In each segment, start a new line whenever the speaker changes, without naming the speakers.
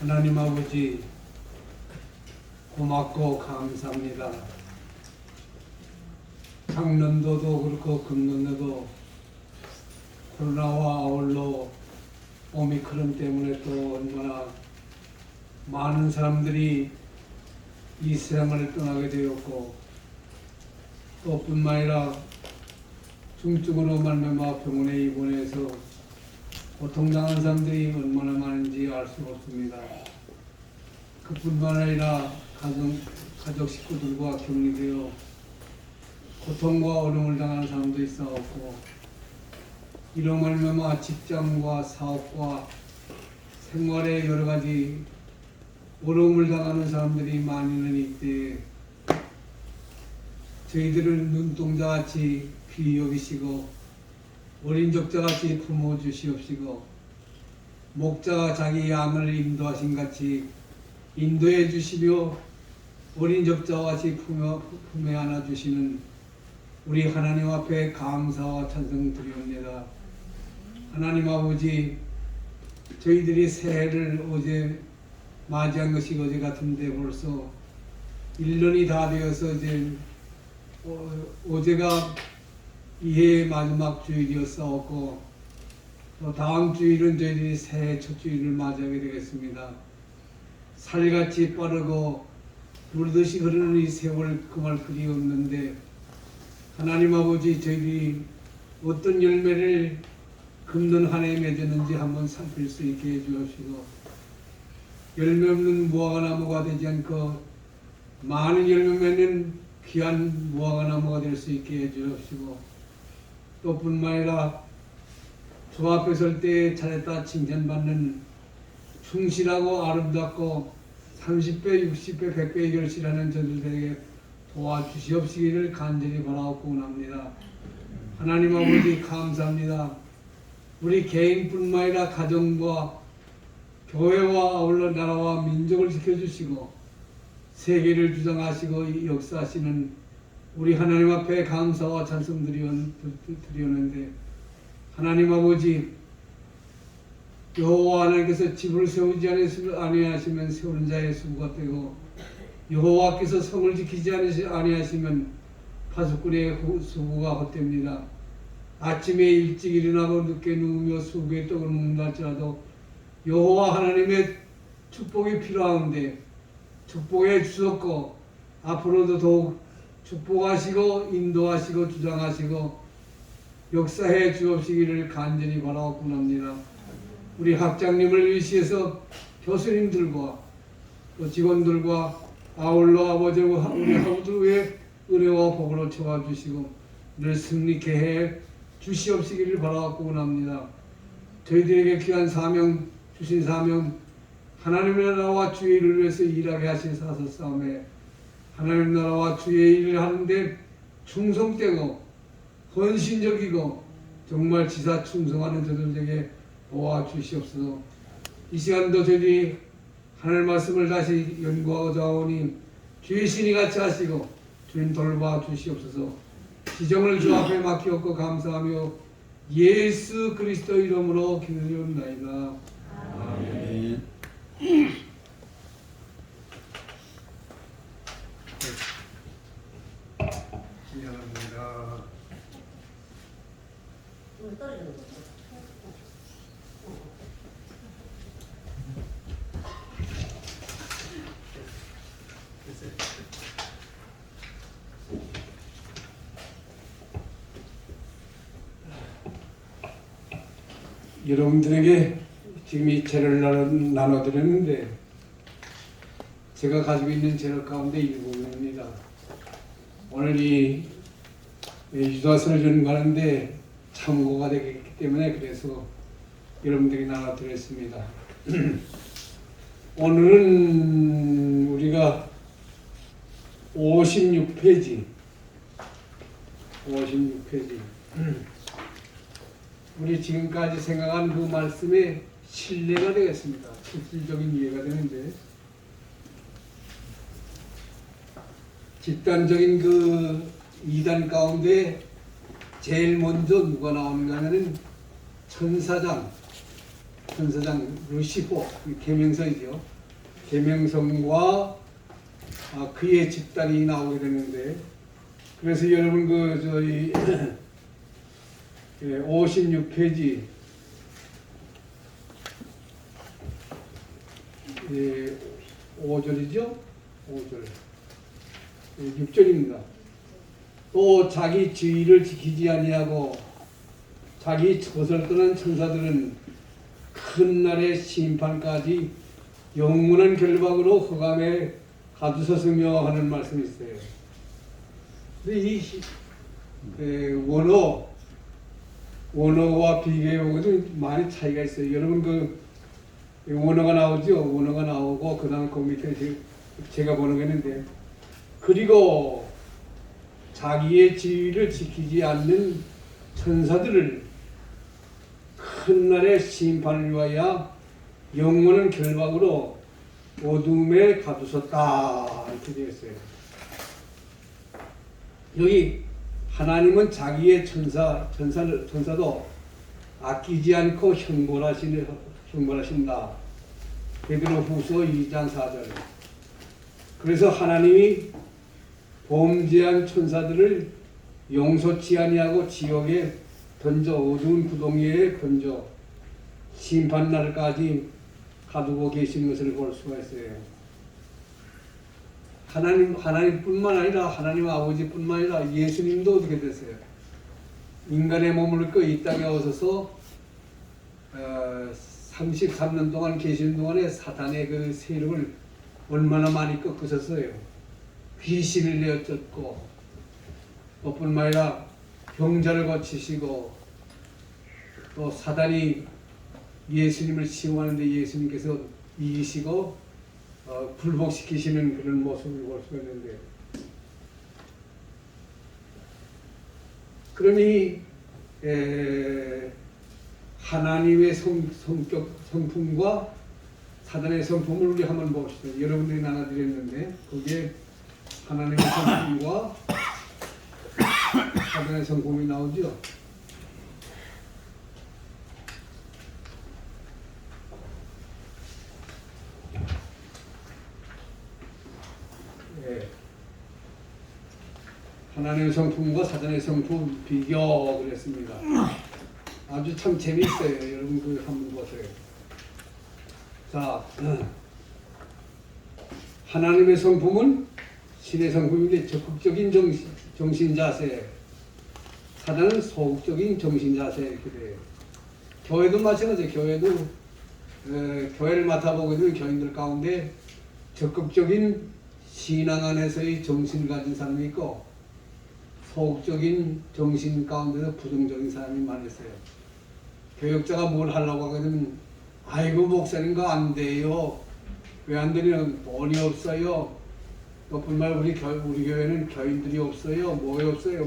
하나님 아버지 고맙고 감사합니다. 작년도도 그렇고 금년도도 코로나와 아울러 오미크론 때문에 또 얼마나 많은 사람들이 이 세상을 떠나게 되었고 또 뿐만 아니라 중증으로 말미암아 병원에 입원해서 고통당한 사람들이 얼마나 많은지 알 수가 없습니다. 그뿐만 아니라 가족 식구들과 격리되어 고통과 어려움을 당하는 사람도 있어왔고 이로 말미암아 직장과 사업과 생활에 여러 가지 어려움을 당하는 사람들이 많이는 있때 저희들을 눈동자같이 귀히 여기시고 어린 적자같이 품어주시옵시고 목자가 자기 양을 인도하신 같이 인도해 주시며 어린 적자와 같이 품에 안아주시는 우리 하나님 앞에 감사와 찬송 드리옵니다. 하나님 아버지, 저희들이 새해를 어제 맞이한 것이 어제 같은데 벌써 1년이 다 되어서 이제 어제가 이해의 마지막 주일이었사옵고 또 다음 주일은 저희들이 새해 첫 주일을 맞이하게 되겠습니다. 살같이 빠르고 물듯이 흐르는 이 세월 그말 그리 없는데 하나님 아버지, 저희들이 어떤 열매를 금년 한 해에 맺었는지 한번 살필 수 있게 해주옵시고 열매 없는 무화과나무가 되지 않고 많은 열매 맺는 귀한 무화과나무가 될 수 있게 해주옵시고 또 뿐만 아니라 주 앞에 설 때 잘했다 칭찬받는 충실하고 아름답고 30배, 60배, 100배의 결실하는 저들에게 도와주시옵시기를 간절히 바라옵고 합니다. 하나님 아버지 감사합니다. 우리 개인뿐만 아니라 가정과 교회와 아울러 나라와 민족을 지켜주시고 세계를 주장하시고 역사하시는 우리 하나님 앞에 감사와 찬송 드리었는데 하나님 아버지, 여호와 하나님께서 집을 세우지 아니하시면 세우는 자의 수고가 되고 여호와께서 성을 지키지 아니하시면 파수꾼의 수고가 헛됩니다. 아침에 일찍 일어나고 늦게 누우며 수고의 떡을 먹는다 할지라도 여호와 하나님의 축복이 필요한데 축복해 주셨고 앞으로도 더욱 축복하시고 인도하시고 주장하시고 역사해 주옵시기를 간절히 바라옵고 합니다. 우리 학장님을 위시해서 교수님들과 또 직원들과 아울러 아버지와 우리 하우들 위해 은혜와 복으로 채워주시고 늘 승리케 해 주시옵시기를 바라옵고 합니다. 저희들에게 귀한 사명 주신 사명 하나님의 나라와 주의 일을 위해서 일하게 하신 사서싸움에 하나님 나라와 주의 일을 하는데 충성되고 헌신적이고 정말 지사 충성하는 저들에게 도와주시옵소서. 이 시간도 저희들이 하늘 말씀을 다시 연구하고자 하오니 주의 신이 같이 하시고 주님 돌봐 주시옵소서. 지정을 주 앞에 맡기옵고 감사하며 예수 그리스도 이름으로 기도드리옵나이다. 아멘. 미안합니다. 여러분들에게 지금 이 재를 나눠드렸는데 제가 가지고 있는 재료 가운데 일부분입니다. 오늘 이 유다서를 전가하는데 참고가 되기 때문에 그래서 여러분들이 나눠드렸습니다. 오늘은 우리가 56페이지 우리 지금까지 생각한 그 말씀의 신뢰가 되겠습니다. 실질적인 이해가 되는데 집단적인 그 이단 가운데 제일 먼저 누가 나오는가 하면은 천사장 천사장 루시포 계명성이죠. 계명성과 그의 집단이 나오게 되는데, 그래서 여러분 그 저희 56페이지 5절이죠? 5절 6절입니다. 또 자기 지위를 지키지 아니하고 자기 것을 떠난 천사들은 큰 날의 심판까지 영원한 결박으로 흑암에 가두셨으며 하는 말씀이 있어요. 근데 이 원어와 비교해 보면 많이 차이가 있어요. 여러분 그 원어가 나오죠. 원어가 나오고 그 다음에 그 밑에 제가 번역했는데, 그리고 자기의 지위를 지키지 않는 천사들을 큰 날의 심판을 위하여 영원한 결박으로 어둠에 가두셨다 이렇게 되어 있어요. 여기 하나님은 자기의 천사도 아끼지 않고 형벌하신다. 베드로후서 2장 4절. 그래서 하나님이 범죄한 천사들을 용서치 아니하고 지옥에 던져 어두운 구덩이에 던져 심판날까지 가두고 계시는 것을 볼 수가 있어요. 하나님뿐만 아니라 하나님 아버지뿐만 아니라 예수님도 어떻게 됐어요? 인간의 몸을 입고 이 땅에 오셔서 33년 동안 계시는 동안에 사탄의 그 세력을 얼마나 많이 꺾으셨어요. 귀신을 내어쫓고, 뿐만 아니라 병자를 고치시고, 또 사단이 예수님을 시험하는데 예수님께서 이기시고 굴복시키시는 그런 모습을 볼 수가 있는데, 그러니 하나님의 성품과 사단의 성품을 우리 한번 봅시다. 여러분들이 나눠드렸는데 거기에 하나님의 성품과 사단의 성품이 나오죠. 하나님의 성품과 사단의 성품 비교 그랬습니다. 아주 참 재미있어요. 여러분 그 한번 보세요. 자, 하나님의 성품은 신의 성품인데 적극적인 정신 자세, 사단은 소극적인 정신 자세 이렇게 돼요. 교회도 마찬가지예요. 교회도 교회를 맡아보게 되면 교인들 가운데 적극적인 신앙 안에서의 정신을 가진 사람이 있고, 소극적인 정신 가운데서 부정적인 사람이 많이 있어요. 교역자가 뭘 하려고 하거든, 아이고 목사님 그거 안 돼요. 왜 안 되냐면 돈이 없어요. 또 뿐만 우리 교회는 교인들이 없어요. 뭐에 없어요.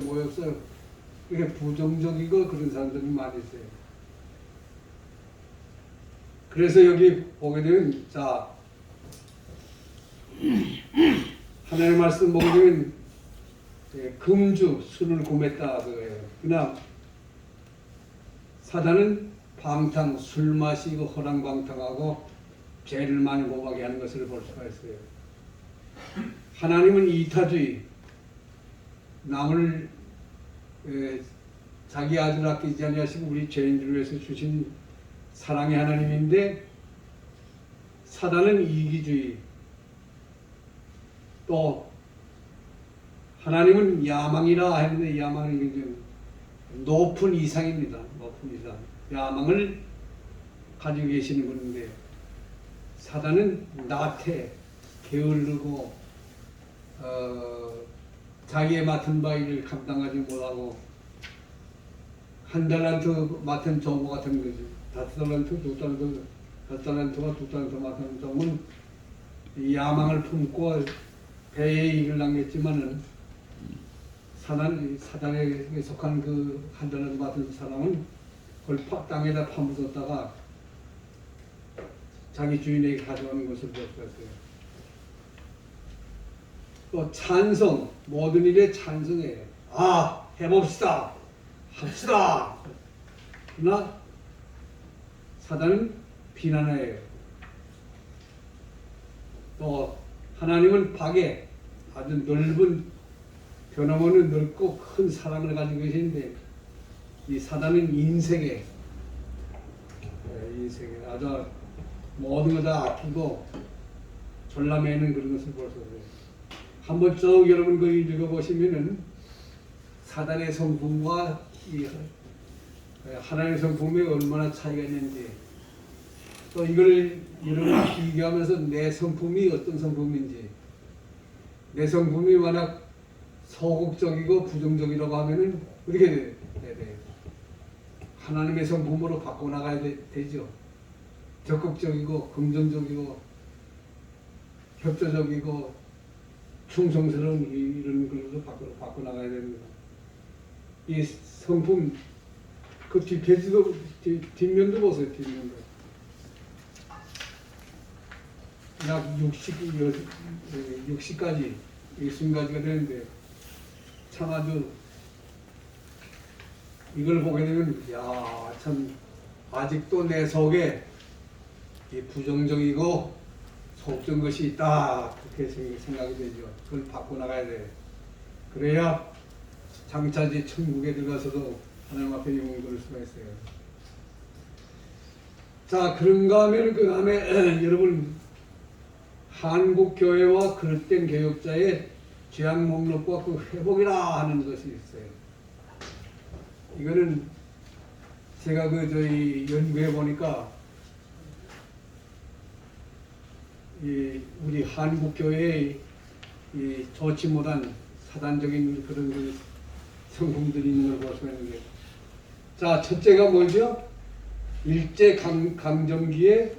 이렇게 부정적이고 그런 사람들이 많이 있어요. 그래서 여기 보게 되면, 자, 하나님의 말씀 보게 되면 금주 술을 구매했다 그거예요. 그러나 사단은 방탕, 술 마시고 허랑방탕하고 죄를 많이 고하게 하는 것을 볼 수가 있어요. 하나님은 이타주의, 남을 자기 아들 아끼지 아니하시고 우리 죄인들을 위해서 주신 사랑의 하나님인데, 사단은 이기주의, 또 하나님은 야망이라 했는데 야망은 높은 이상입니다. 높은 이상, 야망을 가지고 계시는 분인데, 사단은 나태, 게을르고 자기의 맡은 바 일을 감당하지 못하고, 한 달란트 맡은 종무 같은 거죠. 5달란트, 2달란트, 5달란트와 2달란트 맡은 종은 야망을 품고 배에 일을 남겼지만은, 사단에 속한 그 한 달란트 맡은 사람은 그걸 땅에다 파묻었다가 자기 주인에게 가져가는 것을 봤어요. 또 찬성, 모든 일에 찬성해요. 해봅시다, 합시다. 그러나 사단은 비난해요. 또 하나님은 밖에 아주 넓은 변함없는 넓고 큰 사랑을 가지고 계시는데 이 사단은 인생에 아주 모든 거 다 아끼고 졸라매는 그런 것을 볼 수 있어요. 한번 쭉 여러분 그 읽어보시면은 사단의 성품과 이 하나님의 성품이 얼마나 차이가 있는지 또 이걸 여러분 비교하면서 내 성품이 어떤 성품인지 내 성품이 만약 소극적이고 부정적이라고 하면은 어떻게 돼요? 하나님의 성품으로 바꿔나가야 되죠. 적극적이고 긍정적이고 협조적이고 충성스러운 이런 걸로 바꿔나가야 됩니다. 이 성품 그 뒷면도 보세요. 뒷면도 약 60가지 60가지가 되는데 참 아주 이걸 보게 되면 참 아직도 내 속에 이 부정적이고 소극적인 것이 있다 그렇게 생각이 되죠. 그걸 바꿔나가야 돼요. 그래야 장차지 천국에 들어가서도 하나님 앞에 영광을 돌릴 수가 있어요. 자, 그런가 하면 그 다음에 여러분 한국 교회와 그릇된 개혁자의 죄악 목록과 그 회복이라 하는 것이 있어요. 이거는 제가 저희 연구해 보니까 우리 한국 교회의 좋지 못한 사단적인 그런 성품들이 있는 걸 볼 수가 있는데, 자, 첫째가 뭐죠? 일제 강점기의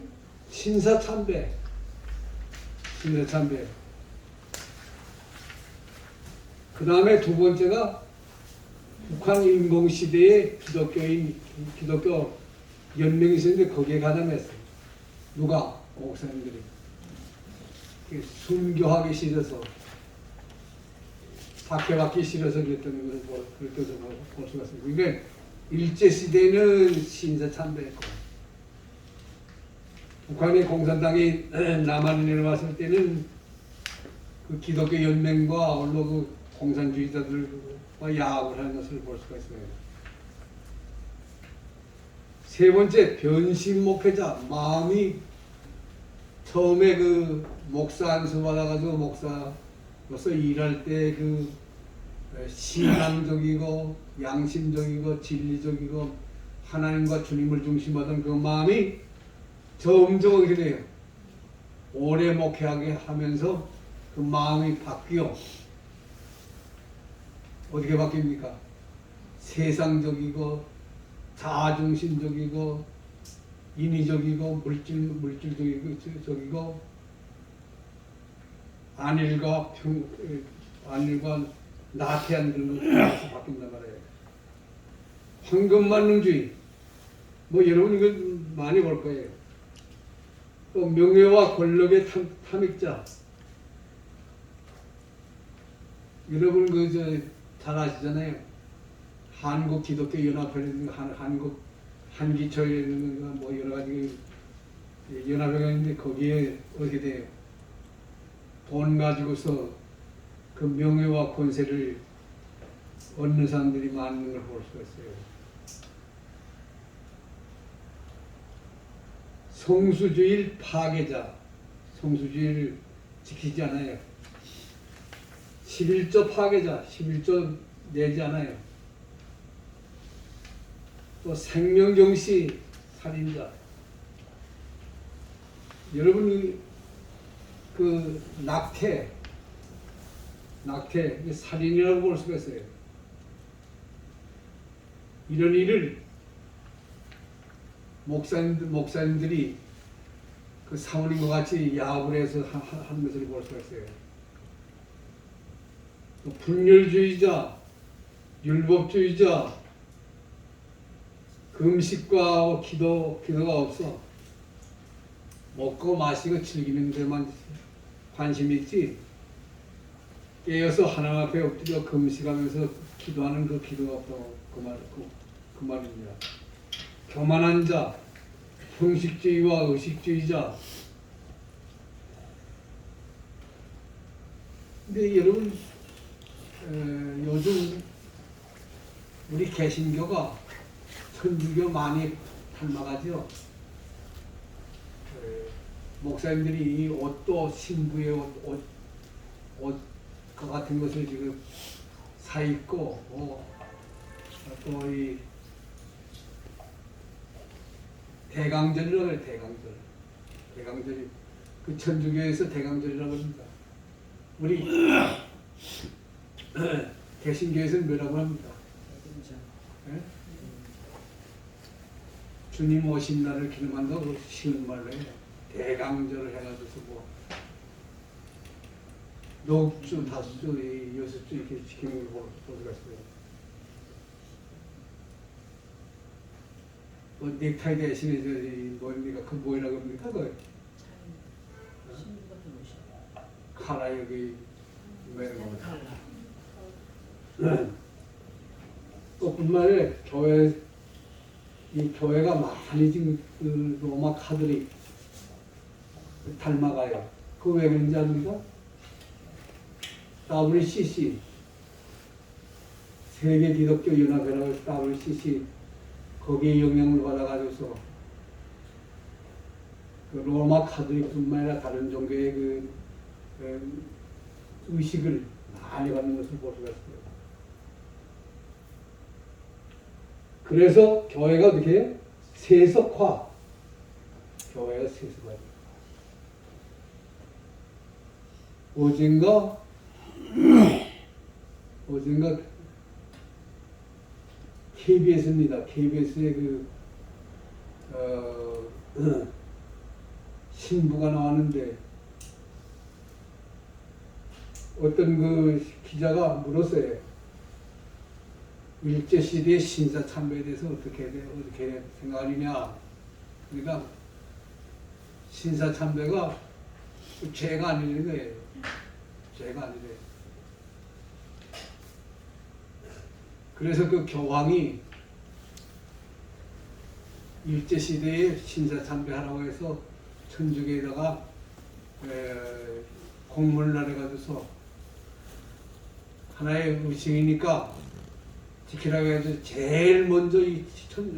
신사참배. 그 다음에 두 번째가 북한 인공시대의 기독교 연맹이 있었는데 거기에 가담했어요. 누가? 목사님들이. 순교하기 싫어서 박해받기 싫어서 그랬던 것을 볼 수가 있습니다. 그러니까 일제시대는 신사참배했고 북한의 공산당이 남한에 내려왔을 때는 그 기독교 연맹과 언론 그 공산주의자들과 야합을 하는 것을 볼 수가 있어요. 세 번째, 변신 목회자. 마음이 처음에 그 목사 안수 받아가지고 목사로서 일할 때 그 신앙적이고 양심적이고 진리적이고 하나님과 주님을 중심하던 그 마음이 점점 어떻게 돼요? 오래 목회하게 하면서 그 마음이 바뀌어 어떻게 바뀝니까? 세상적이고 자아중심적이고 인위적이고 물질적이고 안일과 나태한 그런 것으로 바뀐단 말이에요. 황금만능주의. 뭐 여러분 이거 많이 볼 거예요. 또 명예와 권력의 탐닉자. 여러분 잘 아시잖아요. 한국 기독교 연합회라는 한국 한기초라는 뭐 여러 가지 연합회가 있는데 거기에 어떻게 돼요? 돈 가지고서 그 명예와 권세를 얻는 사람들이 많은 걸 볼 수가 있어요. 성수주의 파괴자. 성수주의를 지키지 않아요. 11조 파괴자. 11조 내지 않아요. 또 생명경시 살인자. 여러분 그 낙태 살인이라고 볼 수가 있어요. 이런 일을 목사님들이 그 사모님과 같이 야합을 해서 하는 것을 볼 수가 있어요. 또 분열주의자, 율법주의자, 금식과 기도가 없어. 먹고 마시고 즐기는 데만 관심이 있지. 깨어서 하나님 앞에 엎드려 금식하면서 기도하는 그 기도가 없다고 그 말입니다. 교만한 자, 형식주의와 의식주의자. 근데 여러분 요즘 우리 개신교가 천주교 많이 닮아가죠. 목사님들이 이 옷도 신부의 옷 같은 것을 지금 사 입고 또 이 대강절이라고 해요. 대강절이 그 천주교에서 대강절이라고 합니다. 우리 개신교에서는 뭐라고 합니다. 네? 주님 오신 날을 기념한다고 쉬운 말로 해요. 대강절을 해가지고 뭐 녹주, 다수주, 여섯주 이렇게 지키는 걸 보수가 있어요. 뭐 넥타이 대신에 뭡니까? 그 뭐라고 합니까? 그 카라 여기 뭐 이런 거. 또 뿐만 아니라 이 교회가 많이 지금 그 로마 카톨릭 닮아가요. 그 왜 그런지 압니까? WCC 세계 기독교 연합회라고 해서 WCC 거기에 영향을 받아가지고서 그 로마 카톨릭뿐만 아니라 다른 종교의 그 의식을 많이 받는 것을 볼 수가 있어요. 그래서 교회가 어떻게 해요? 세속화. 교회가 세속화. 어젠가 KBS입니다. KBS의 신부가 나왔는데 어떤 그 기자가 물었어요. 일제시대의 신사참배에 대해서 어떻게 생각하느냐. 그러니까 신사참배가 죄가 아니라는 거예요. 죄가 아니래. 그래서 그 교황이 일제시대에 신사참배하라고 해서 천주교에다가 공문을 내가지고서 하나의 의식이니까 지키라고 해서 제일 먼저 이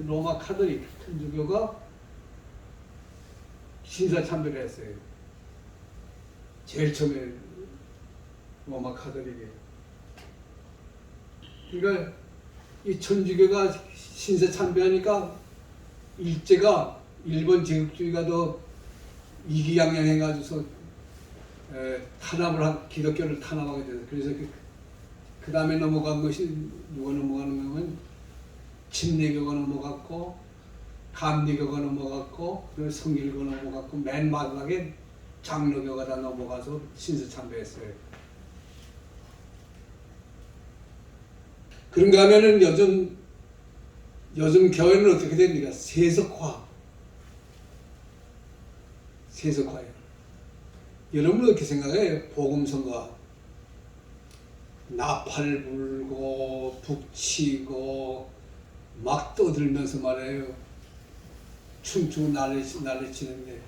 로마 카톨릭 천주교가 신사참배를 했어요. 제일 처음에 로마 카톨릭이. 그러니까 이 천주교가 신사참배하니까 일제가 일본 제국주의가 더 이기양양해가지고서 기독교를 탄압하게 돼서 그래서 그 다음에 넘어간 것이 누가 넘어가는 거면 침례교가 넘어갔고 감리교가 넘어갔고 그리고 성길교가 넘어갔고 맨 마지막에 장로교가 다 넘어가서 신사참배했어요. 그런가 하면은 요즘 교회는 어떻게 됩니까? 세속화예요. 여러분은 어떻게 생각해요? 복음성가 나팔 불고 북치고 막 떠들면서 말해요. 춤추고 난리치는데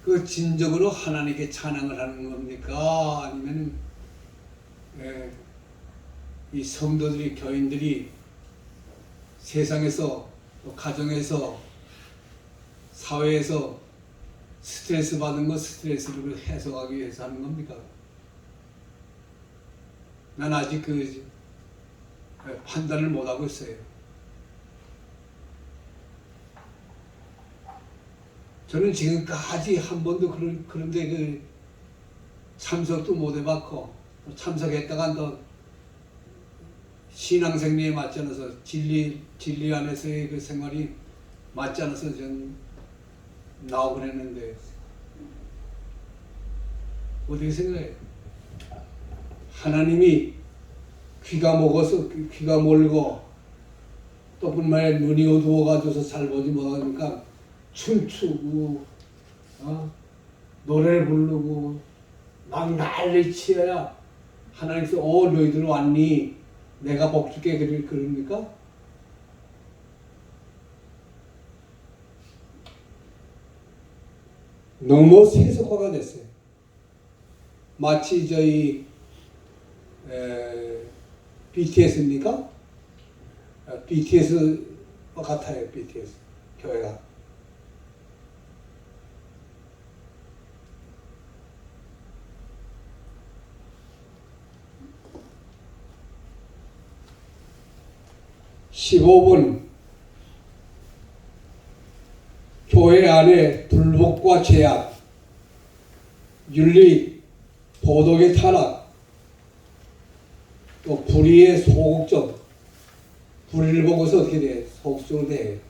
그 진정으로 하나님께 찬양을 하는 겁니까? 아니면 이 성도들이 교인들이 세상에서 또 가정에서 사회에서 스트레스 받은 거 스트레스를 해소하기 위해서 하는 겁니까? 난 아직 그 판단을 못하고 있어요. 저는 지금까지 한 번도 그런데 그 참석도 못 해봤고 참석했다가 또 신앙생리에 맞지 않아서 진리 안에서의 그 생활이 맞지 않아서 전 나오곤 했는데 어떻게 생각해요? 하나님이 귀가 멀고 또 뿐만 아니라 눈이 어두워가지고서 잘 보지 못하니까 춤추고 노래를 부르고 막 난리치어야 하나님께서 너희들 왔니? 내가 복 줄게 그럽니까? 너무 세속화가 됐어요. 마치 저희 BTS입니까? BTS와 같아요. BTS 교회가. (15번) 교회 안에 불법과 죄악, 윤리, 도덕의 타락, 또 불의의 소극적, 불의를 보고서 어떻게 돼? 소극적으로 돼.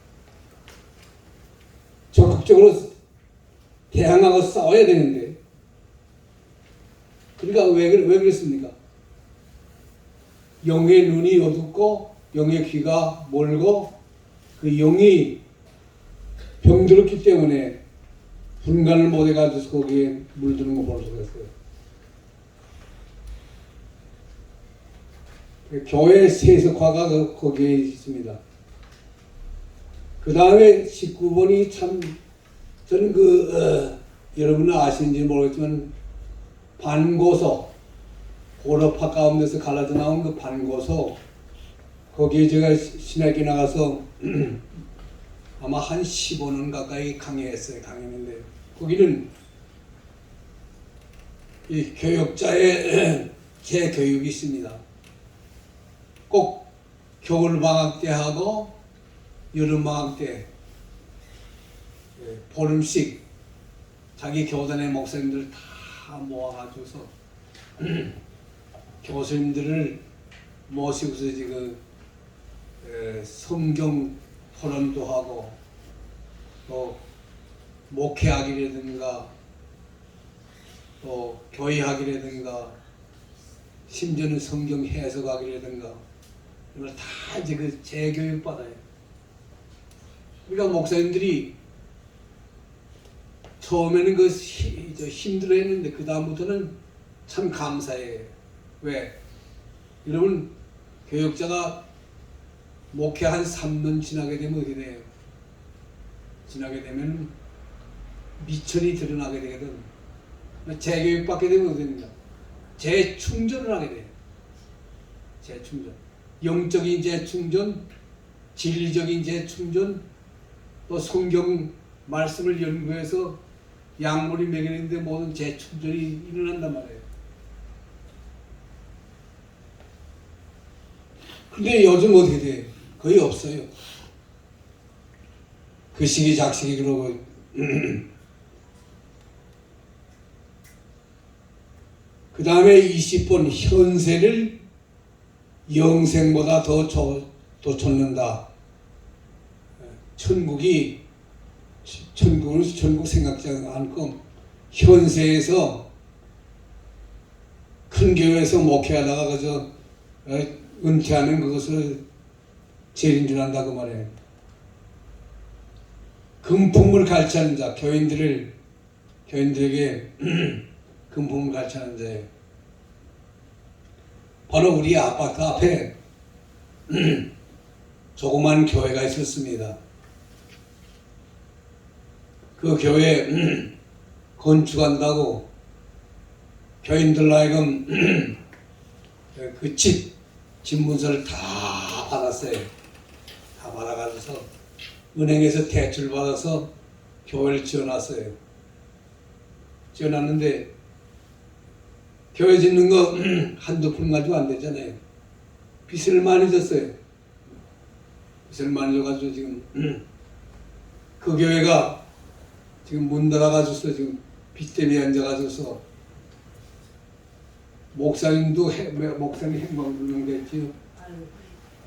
적극적으로 대항하고 싸워야 되는데, 그러니까 왜 그랬습니까? 영의 눈이 어둡고 영의 귀가 멀고 그 영이 병들었기 때문에 분간을 못해가지고 거기에 물드는 거 볼 수가 있어요. 교회 세속화가 거기에 있습니다. 그 다음에 19번이 참 저는 여러분은 아시는지 모르겠지만 반고서, 고려파 가운데서 갈라져 나온 그 반고서, 거기에 제가 신학교 나가서 아마 한 15년 가까이 강의했어요. 강의했는데 거기는 이 교역자의 재교육이 있습니다. 꼭 겨울방학 때 하고 여름방학 때 보름씩 자기 교단의 목사님들 다 모아가지고서 교수님들을 모시고서 지금 성경 토론도 하고 또 목회학이라든가 또 교회학이라든가 심지어는 성경 해석학이라든가 이걸 다 이제 그 재교육 받아요. 그러니까 목사님들이 처음에는 힘들어했는데 그 다음부터는 참 감사해요. 왜? 여러분 교역자가 목회 한 3년 지나게 되면 어떻게 돼요? 지나게 되면 미천이 드러나게 되거든. 재교육 받게 되면 어떻게 됩니까? 재충전을 하게 돼요. 재충전. 영적인 재충전, 진리적인 재충전, 또 성경 말씀을 연구해서 약물이 먹이는데 모든 재충전이 일어난단 말이에요. 근데 요즘 어떻게 돼요? 거의 없어요. 그 시기 작시기 그러고 그 다음에 20번 현세를 영생보다 더 좇는다. 천국 생각지 않고 현세에서 큰 교회에서 목회하다가 그저 은퇴하는 그것을 제일인 줄 안다고 말해요. 금품을 갈취하는 자, 교인들에게 금품을 갈취하는 자예요. 바로 우리 아파트 앞에 조그만 교회가 있었습니다. 그 교회 건축한다고 교인들 하여금 그 집 문서를 다 받았어요. 다 받아가지고서 은행에서 대출 받아서 교회를 지어놨어요. 지어놨는데 교회 짓는 거 한두 푼 가지고 안 되잖아요. 빚을 많이 졌어요. 빚을 많이 져가지고 지금 그 교회가 지금 문 닫아가지고서 지금 빚 때문에 앉아가지고서 목사님 행방 불명됐지요.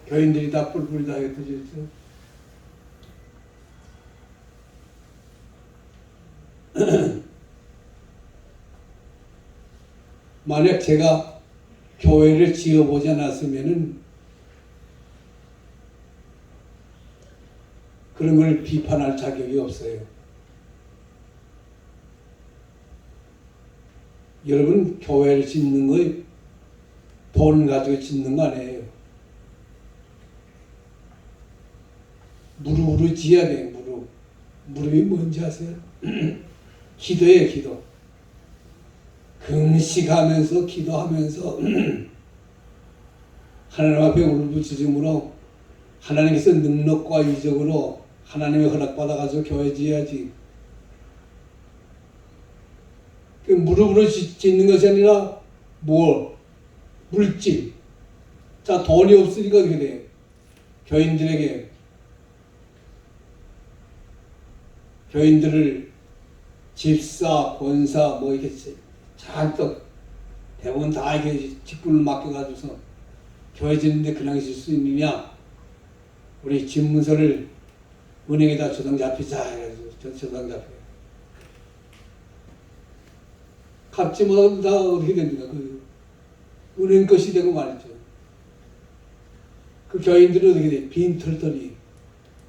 교인들이 다 뿔뿔이 다 흩어졌죠. 만약 제가 교회를 지어보지 않았으면은 그런 걸 비판할 자격이 없어요. 여러분 교회를 짓는 거 돈 가지고 짓는 거 아니에요. 무릎으로 지어야 돼요. 무릎이 뭔지 아세요? 기도예요, 기도. 금식하면서 기도하면서 하나님 앞에 울부짖음으로 하나님께서 능력과 이적으로 하나님의 허락받아가지고 교회 지어야지. 그 무릎으로 짓는 것이 아니라 물질. 자, 돈이 없으니까 그렇게 돼요. 교인들을 집사, 권사 뭐 이렇게 잔뜩 대부분 다 이렇게 직분을 맡겨가지고서 교회 짓는데 그냥 있을 수 있느냐? 우리 집문서를 은행에다 저당 잡히자 해가지고 저당 잡혀요. 갚지 못하면 다 어떻게 됩니까? 그 은행 것이 되고 말이죠. 그 교인들은 어떻게 돼? 빈털털이,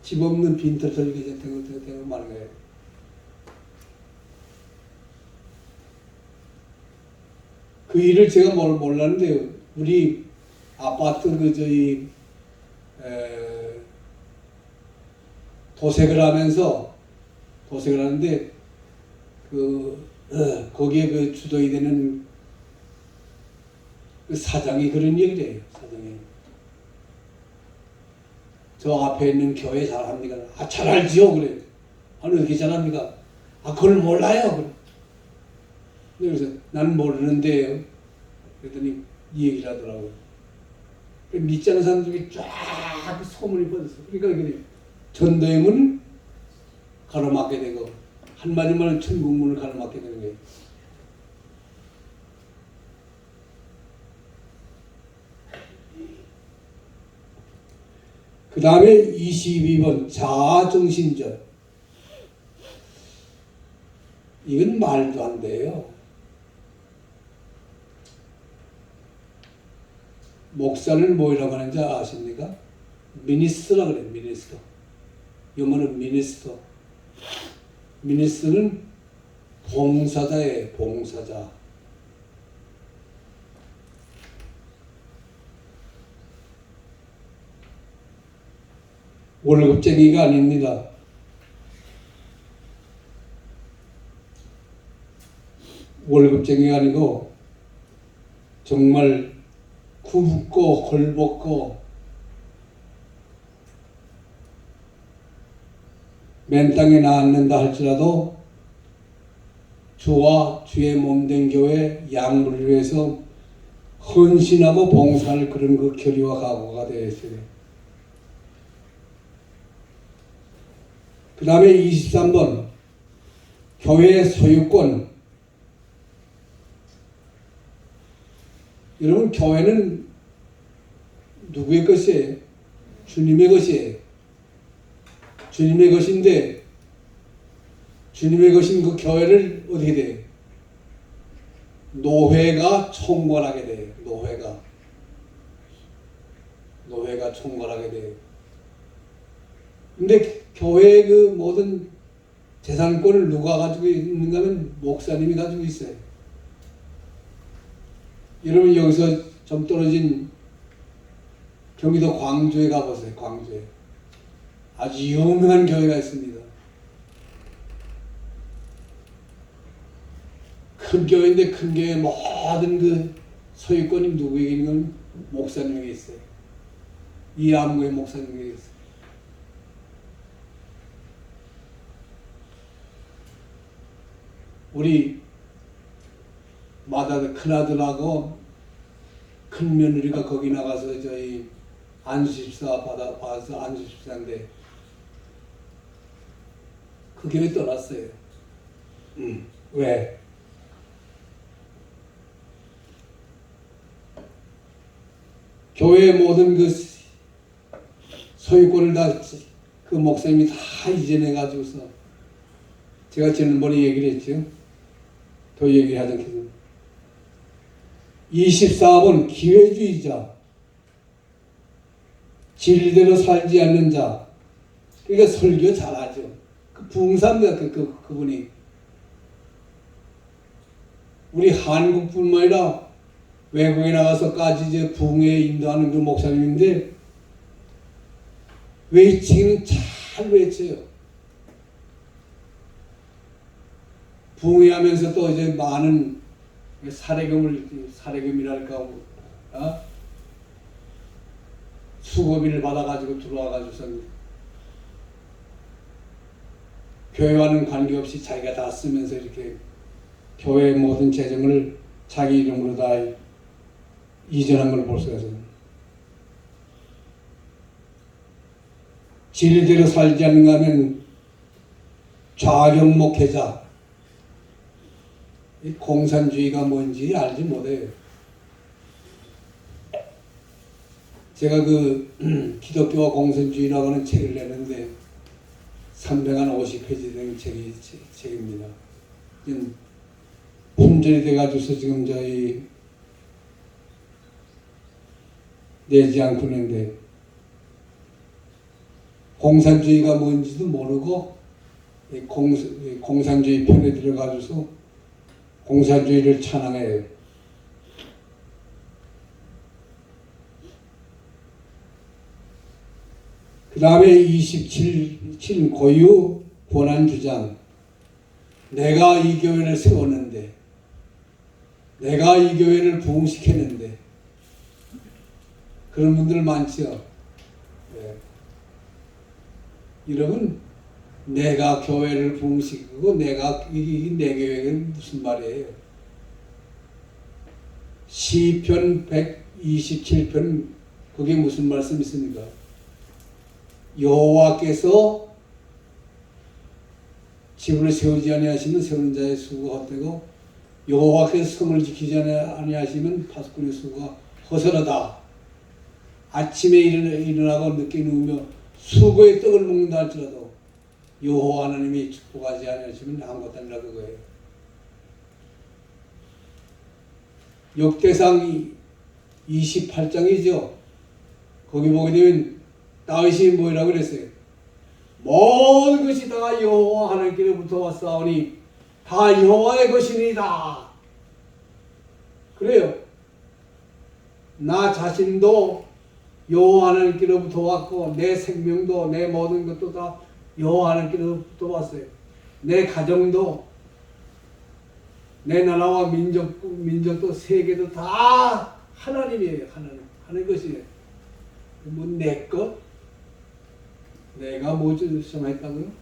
집 없는 빈털털이 되고 마는 거예요. 그 일을 제가 몰랐는데요. 우리 아파트 도색을 하는데 거기에 그 주도이 되는 그 사장이 그런 얘기를 해요. 사장이 저 앞에 있는 교회 잘합니까? 아, 잘 알지요. 그래. 아니 어떻게 잘합니까? 아, 그걸 몰라요. 그래. 그래서 나는 모르는데요. 그랬더니 이 얘기를 하더라고요. 믿지 않는 사람들이 쫙 소문이 퍼졌어. 그러니까 전도의 문을 가로막게 되고 한마디만 천국 문을 가로막게 되는 거예요. 그 다음에 22번 자아정신절. 이건 말도 안 돼요. 목사는 뭐라고 하는지 아십니까? 미니스터라 그래요. 미니스터. 영어는 미니스터. 미니스터는 봉사자예요. 봉사자. 월급쟁이가 아닙니다. 월급쟁이가 아니고 정말 굽고 헐벗고 맨 땅에 나앉는다 할지라도 주와 주의 몸된 교회 양물을 위해서 헌신하고 봉사할 그런 그 결의와 각오가 되어야 돼요. 그 다음에 23번 교회의 소유권. 여러분, 교회는 누구의 것이에요? 주님의 것이에요. 주님의 것인데 주님의 것인 그 교회를 어떻게 돼요? 노회가 총괄하게 돼요. 노회가 총괄하게 돼요. 근데 교회의 그 모든 재산권을 누가 가지고 있는가 하면 목사님이 가지고 있어요. 여러분, 여기서 좀 떨어진 경기도 광주에 가보세요. 광주에 아주 유명한 교회가 있습니다. 큰 교회인데 큰 교회 모든 그 소유권이 누구에게 있는 건 목사님에게 있어요. 이암구의 목사님에게 있어요. 우리 마다들 큰아들하고 큰 며느리가 거기 나가서 저희 안수집사 받아서 안수집사인데 그 교회 떠났어요. 왜? 교회의 모든 그 소유권을 다 그 목사님이 다 이전해 가지고서 제가 지난번에 얘기를 했죠. 더 얘기하지 않겠습니다. 24번 기회주의자. 진리대로 살지 않는 자. 그러니까 설교 잘하죠. 그 부흥사입니다. 그분이. 우리 한국뿐만 아니라 외국에 나가서까지 이제 부흥에 인도하는 그 목사님인데 외치기는 잘 외쳐요. 부흥하면서 또 이제 많은 사례금이랄까, 수고비를 받아가지고 들어와가지고서 교회와는 관계없이 자기가 다 쓰면서 이렇게 교회의 모든 재정을 자기 이름으로 다 이전한 걸 볼 수가 있어요. 진리대로 살지 않는가 하면 좌경목회자, 이 공산주의가 뭔지 알지 못해요. 제가 그 기독교와 공산주의라고 하는 책을 내는데 350페이지 되는 책입니다. 품절이 돼가지고서 지금 저희 내지 않고 있는데 공산주의가 뭔지도 모르고 공산주의 편에 들어가줘서 공산주의를 찬양해요. 그 다음에 27 고유 권한 주장. 내가 이 교회를 세웠는데, 내가 이 교회를 부흥시켰는데, 그런 분들 많죠. 네. 여러분, 내가 교회를 부흥시키고 내가 내 교회는 무슨 말이에요? 시편 127편 그게 무슨 말씀이 있습니까? 여호와께서 집을 세우지 아니하시면 세우는 자의 수고가 헛되고 여호와께서 성을 지키지 아니하시면 파수꾼의 수고가 허설하다. 아침에 일어나고 늦게 누우며 수고의 떡을 먹는다 할지라도 여호와 하나님이 축복하지 아니하시면 아무것도 아니라 그거예요. 역대상 28장이죠. 거기 보게 되면 다윗이 뭐라고 그랬어요? 모든 것이 다 여호와 하나님께로부터 왔사오니 다 여호와의 것이니이다. 그래요. 나 자신도 여호와 하나님께로부터 왔고 내 생명도 내 모든 것도 다 여호와 하나님께로부터 왔어요. 내 가정도 내 나라와 민족도 세계도 다 하나님이에요. 하나님 것이에요. 뭐 내 것? 내가 뭐 정했다고요?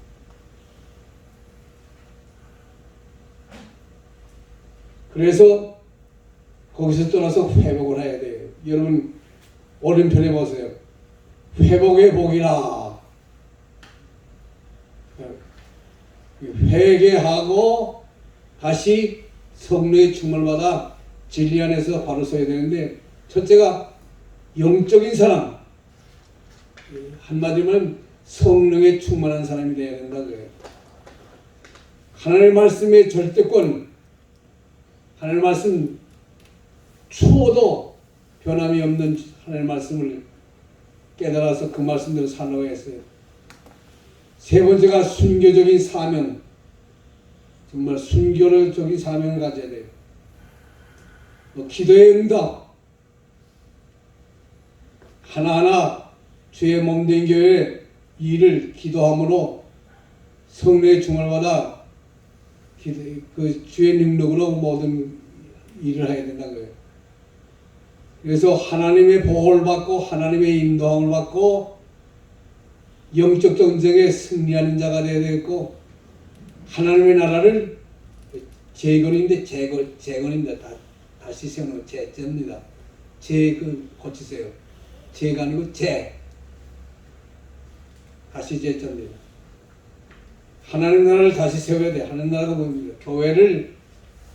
그래서 거기서 떠나서 회복을 해야 돼요. 여러분 오른편에 보세요. 회복의 복이라. 회개하고 다시 성령의 충만을 받아 진리 안에서 바로 서야 되는데, 첫째가 영적인 사람, 한마디면 성령에 충만한 사람이 되어야 된다 그래요. 하나님의 말씀의 절대권, 하나님의 말씀 추워도 변함이 없는 하나님의 말씀을 깨달아서 그 말씀대로 살라고 했어요. 세 번째가 순교적인 사명, 정말 순교적인 사명을 가져야 돼요. 기도의 응답, 하나하나 주의 몸된 교회의 일을 기도함으로 성령의 충만을 받아 그 주의 능력으로 모든 일을 해야 된다는 거예요. 그래서 하나님의 보호를 받고 하나님의 인도함을 받고 영적 전쟁에 승리하는 자가 되어야 되겠고, 하나님의 나라를 재건인데 재건입니다. 다시 세우는 재입니다. 고치세요. 재가 아니고 다시 재입니다. 하나님 나라를 다시 세워야 돼. 하나님 나라가 뭡니까? 교회를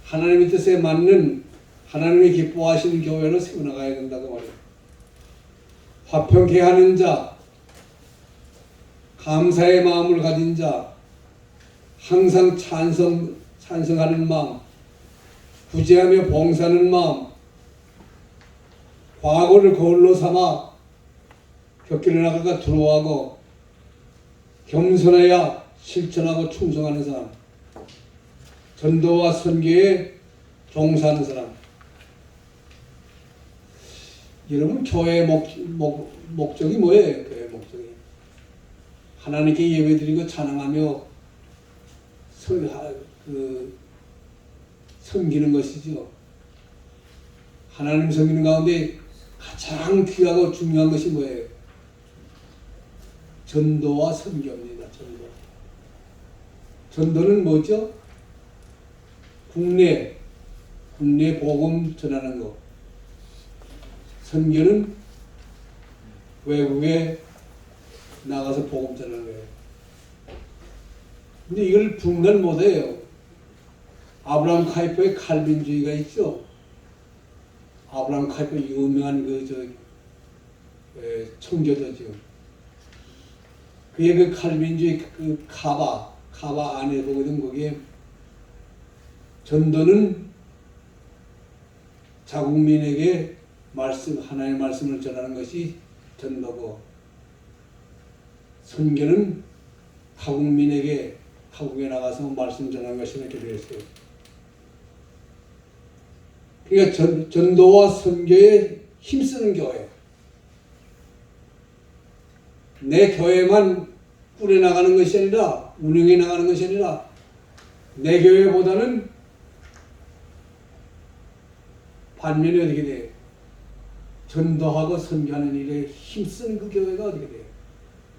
하나님의 뜻에 맞는 하나님이 기뻐하시는 교회로 세워나가야 된다고 말해요. 화평케 하는 자, 감사의 마음을 가진 자, 항상 찬성하는 마음, 구제하며 봉사하는 마음, 과거를 거울로 삼아 곁길을 나가가 두려워하고 겸손해야 실천하고 충성하는 사람, 전도와 선교에 종사하는 사람. 여러분 교회의 목적이 뭐예요? 교회의 목적이 하나님께 예배드리고 찬양하며 섬기는 것이죠. 하나님 섬기는 가운데 가장 귀하고 중요한 것이 뭐예요? 전도와 선교입니다. 전도는 뭐죠? 국내 복음 전하는 것. 선교는 외국에 나가서 복음 전하는 거예요. 근데 이걸 분간 못해요. 아브라함 카이퍼의 칼빈주의가 있죠. 아브라함 카이퍼 유명한 청교도죠. 그의 그 칼빈주의 그 카바 안에 보거든 거기에 전도는 자국민에게 하나님의 말씀을 전하는 것이 전도고, 선교는 타국에 나가서 말씀 전하는 것이 이렇게 되어 있어요. 그러니까 전도와 선교에 힘쓰는 교회. 내 교회만 꾸려나가는 것이 아니라, 운영해 나가는 것이 아니라, 내 교회보다는 반면에 어떻게 돼요? 전도하고 선교하는 일에 힘쓰는 그 교회가 어떻게 돼요?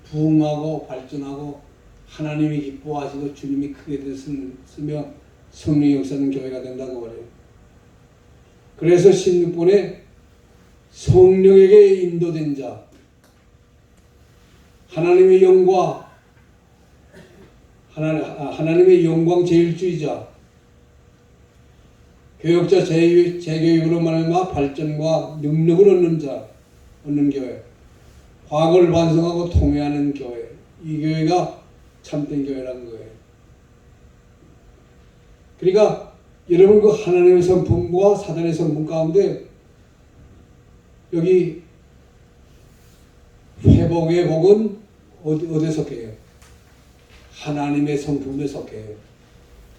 부흥하고 발전하고 하나님이 기뻐하시고 주님이 크게 쓰며 성령의 역사는 교회가 된다고 말해요. 그래서 16번에 성령에게 인도된 자, 하나님의 영광 제일주의자, 교역자 재교육으로 말미암아 발전과 능력을 얻는 교회, 과거를 반성하고 통회하는 교회, 이 교회가 참된 교회라는 거예요. 그러니까 여러분 그 하나님의 성품과 사단의 성품 가운데 여기 회복의 복은 어디에 속해요? 하나님의 성품에 속해요.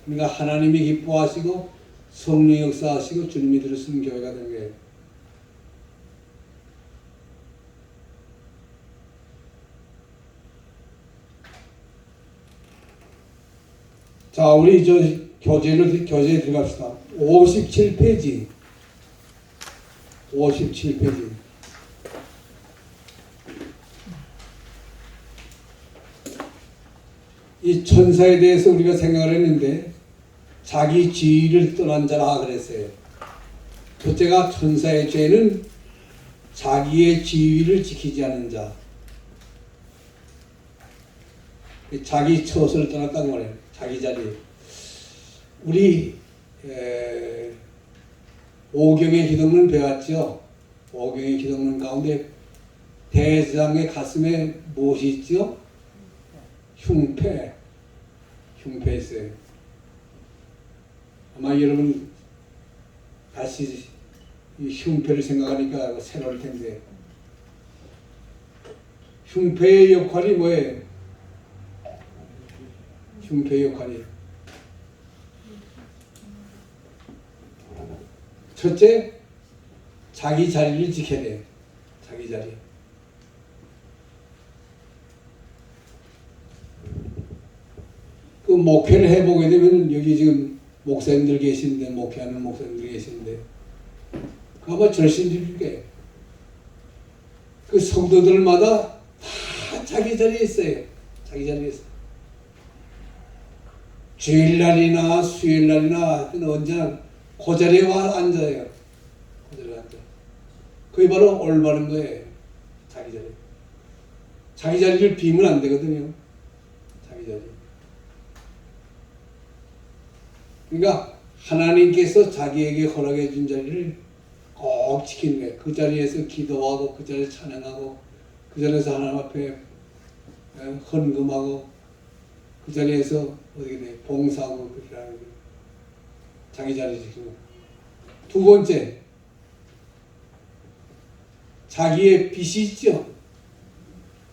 그러니까 하나님이 기뻐하시고 성령 역사하시고 주님이 들으시는 교회가 되는 거예요. 자, 우리 교재에 들어갑시다. 57페이지. 이 천사에 대해서 우리가 생각을 했는데, 자기 지위를 떠난 자라 그랬어요. 첫째가 천사의 죄는 자기의 지위를 지키지 않는 자. 자기 처소를 떠났다고 말해요. 자기 자리. 우리 오경의 기독론 배웠죠. 오경의 기독론 가운데 대장의 가슴에 무엇이 있죠? 흉패 있어요. 아마 여러분 다시 이 흉패를 생각하니까 새로울 텐데, 흉패의 역할이 뭐예요? 흉패의 역할이 첫째, 자기 자리를 지켜야 돼요. 자기 자리. 그 목회를 해보게 되면 여기 지금 목사님들 계시는데, 목회하는 목사님들 계시는데, 그 아마 절신일 거예요. 그 성도들마다 다 자기 자리에 있어요. 자기 자리에 있어요. 주일날이나 수요일날이나 언제나 그 자리에 와 앉아요. 그 자리에 앉아. 그게 바로 올바른 거예요. 자기 자리. 자기 자리를 비면 안 되거든요. 자기 자리. 그러니까 하나님께서 자기에게 허락해 준 자리를 꼭 지키는 거예요. 그 자리에서 기도하고, 그 자리에서 찬양하고, 그 자리에서 하나님 앞에 헌금하고, 그 자리에서 어떻게 돼? 봉사하고 그렇게 하는 거예요. 자기 자리 지키고. 두 번째, 자기의 빛이 있죠.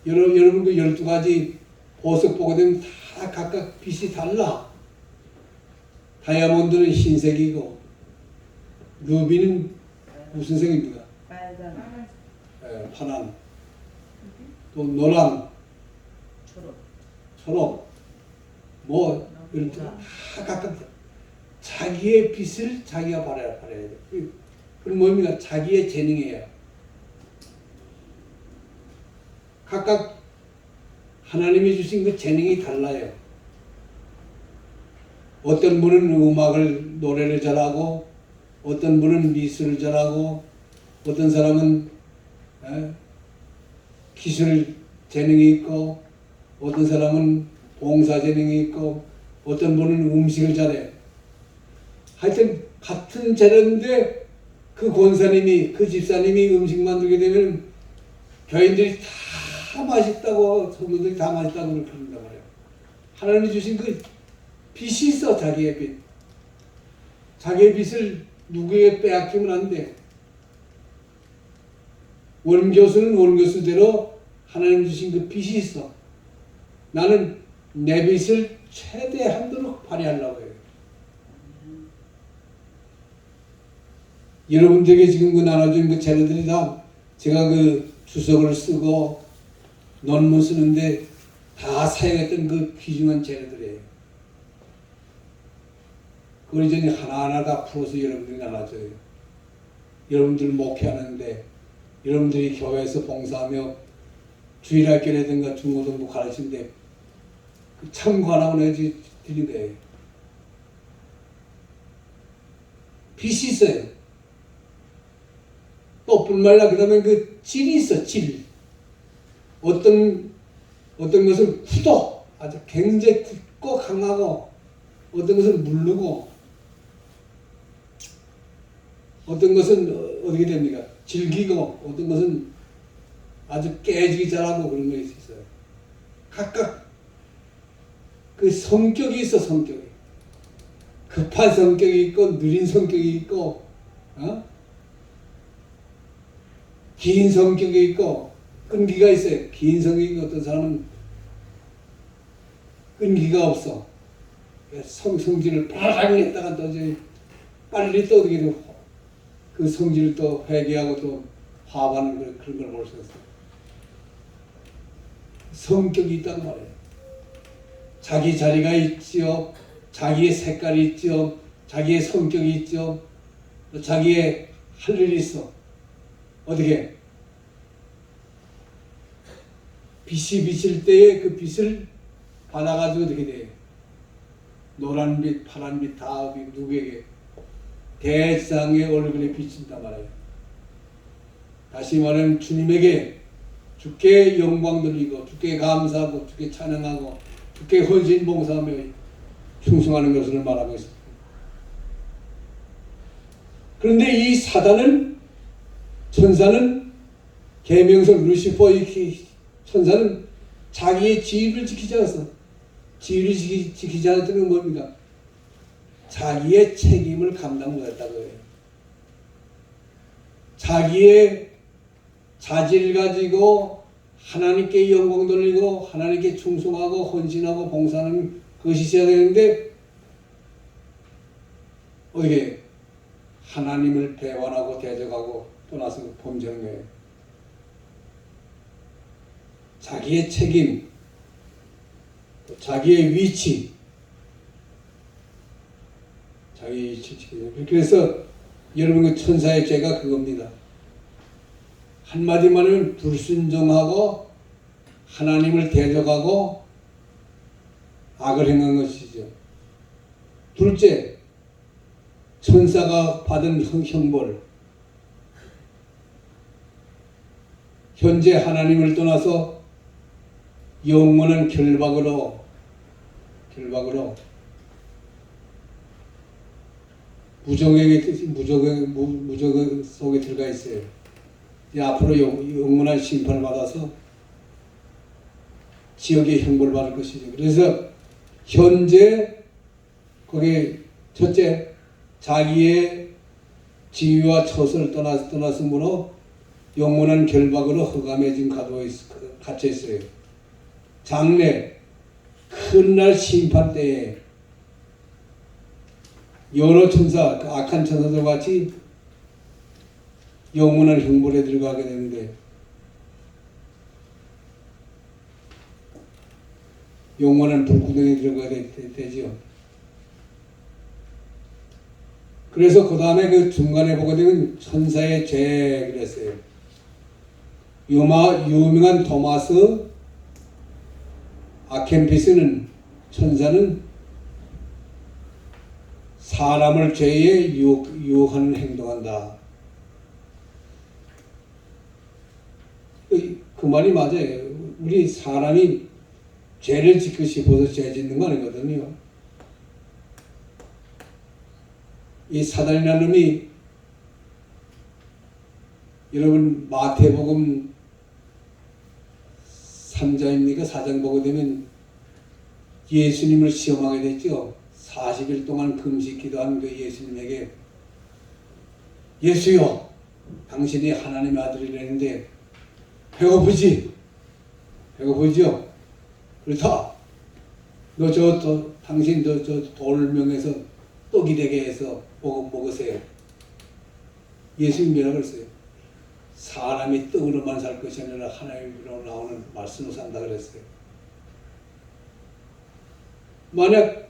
여러분 그 12가지 보석 보게 되면 다 각각 빛이 달라. 다이아몬드는 흰색이고, 루비는 무슨 색입니까?
빨간,
파란, 또 노란, 초록, 뭐 이런 다 각각 자기의 빛을 자기가 발해야 돼. 그럼 뭡니까? 자기의 재능이에요. 각각 하나님이 주신 그 재능이 달라요. 어떤 분은 음악을, 노래를 잘하고, 어떤 분은 미술을 잘하고, 어떤 사람은 기술 재능이 있고, 어떤 사람은 봉사 재능이 있고, 어떤 분은 음식을 잘해요. 하여튼 같은 재능인데 그 권사님이, 그 집사님이 음식 만들게 되면 교인들이 다 맛있다고, 성도들이 다 맛있다고 그렇게 한단 말이에요. 하나님이 주신 그 빛이 있어, 자기의 빛. 자기의 빛을 누구에게 빼앗기면 안 돼. 원교수는 원교수대로 하나님 주신 그 빛이 있어. 나는 내 빛을 최대한도로 발휘하려고 해요. 여러분들에게 지금 그 나눠준 그 재료들이 다 제가 그 주석을 쓰고 논문 쓰는데 다 사용했던 그 귀중한 재료들이에요. 그걸 이제 하나하나 다 풀어서 여러분들이 나눠줘요. 여러분들 목회하는데, 여러분들이 교회에서 봉사하며 주일학교라든가 중고등부 가르치는데 참관하고 내지 드린 거예요. 빛이 있어요. 또 뿐만 아니라 그 다음에 그 질이 있어, 질. 어떤 것은 굳어. 아주 굉장히 굳고 강하고, 어떤 것은 물르고, 어떤 것은 어떻게 됩니까? 질기고, 어떤 것은 아주 깨지기 잘하고 그런 것이 있어요. 각각 그 성격이 있어, 성격이. 급한 성격이 있고, 느린 성격이 있고, 긴 성격이 있고, 끈기가 있어요. 긴 성격이 어떤 사람은 끈기가 없어. 성질을 바라게 했다가 또 이제 빨리 또 어떻게 되고, 그 성질을 또 회개하고 또 화합하는 그런 걸 볼 수 있어요. 성격이 있단 말이에요. 자기 자리가 있지요. 자기의 색깔이 있지요. 자기의 성격이 있죠. 자기의 할 일이 있어. 어떻게? 빛이 비칠 때에 그 빛을 받아가지고 어떻게 돼요? 노란 빛, 파란 빛 다 누구에게? 대상의 얼굴에 비친단 말이에요. 다시 말하면 주님에게 주께 영광 돌리고, 주께 감사하고, 주께 찬양하고, 주께 헌신 봉사하며 충성하는 것을 말하고 있습니다. 그런데 이 사단은, 천사는, 계명성 루시퍼 이 천사는 자기의 지위를 지키지 않았어. 지위를 지키지 않았던 건 뭡니까? 자기의 책임을 감당 못했다고 해요. 자기의 자질을 가지고 하나님께 영광 돌리고 하나님께 충성하고 헌신하고 봉사하는 그것이 있어야 되는데 어떻게 하나님을 배반하고 대적하고 떠나서 범죄하는 거예요. 자기의 책임, 자기의 위치, 자기의 위치. 그래서 여러분 그 천사의 죄가 그겁니다. 한마디만 하면 불순종하고 하나님을 대적하고 악을 행한 것이죠. 둘째, 천사가 받은 형벌. 현재 하나님을 떠나서 영원한 결박으로 무적 속에 들어가 있어요. 앞으로 영원한 심판을 받아서 지옥의 형벌을 받을 것이죠. 그래서 현재 거기에 첫째, 자기의 지위와 처소를 떠났으므로 영원한 결박으로 흑암에 지금 갇혀 있어요. 장래 큰 날 심판 때에 여러 천사, 그 악한 천사들 같이 영원한 형벌에 들어가게 되는데, 영원한 불구덩이에 들어가게 되지요. 그래서 그 다음에 그 중간에 보게 되면 천사의 죄 그랬어요. 유명한 토마스 아켄피스는 천사는 사람을 죄에 유혹하는 행동한다. 그 말이 맞아요. 우리 사람이 죄를 짓고 싶어서 죄 짓는 거 아니거든요. 이 사단이라는 놈이 여러분 마태복음 3장입니까? 4장 보게 되면 예수님을 시험하게 됐죠. 40일 동안 금식 기도한 그 예수님에게 예수여 당신이 하나님의 아들이라는데 배고프지? 배고프죠? 그렇다. 당신 저 돌명에서 떡이 되게 해서 먹으세요. 예수님 뭐라고 그랬어요? 사람이 떡으로만 살 것이 아니라 하나님으로 나오는 말씀으로 산다 그랬어요. 만약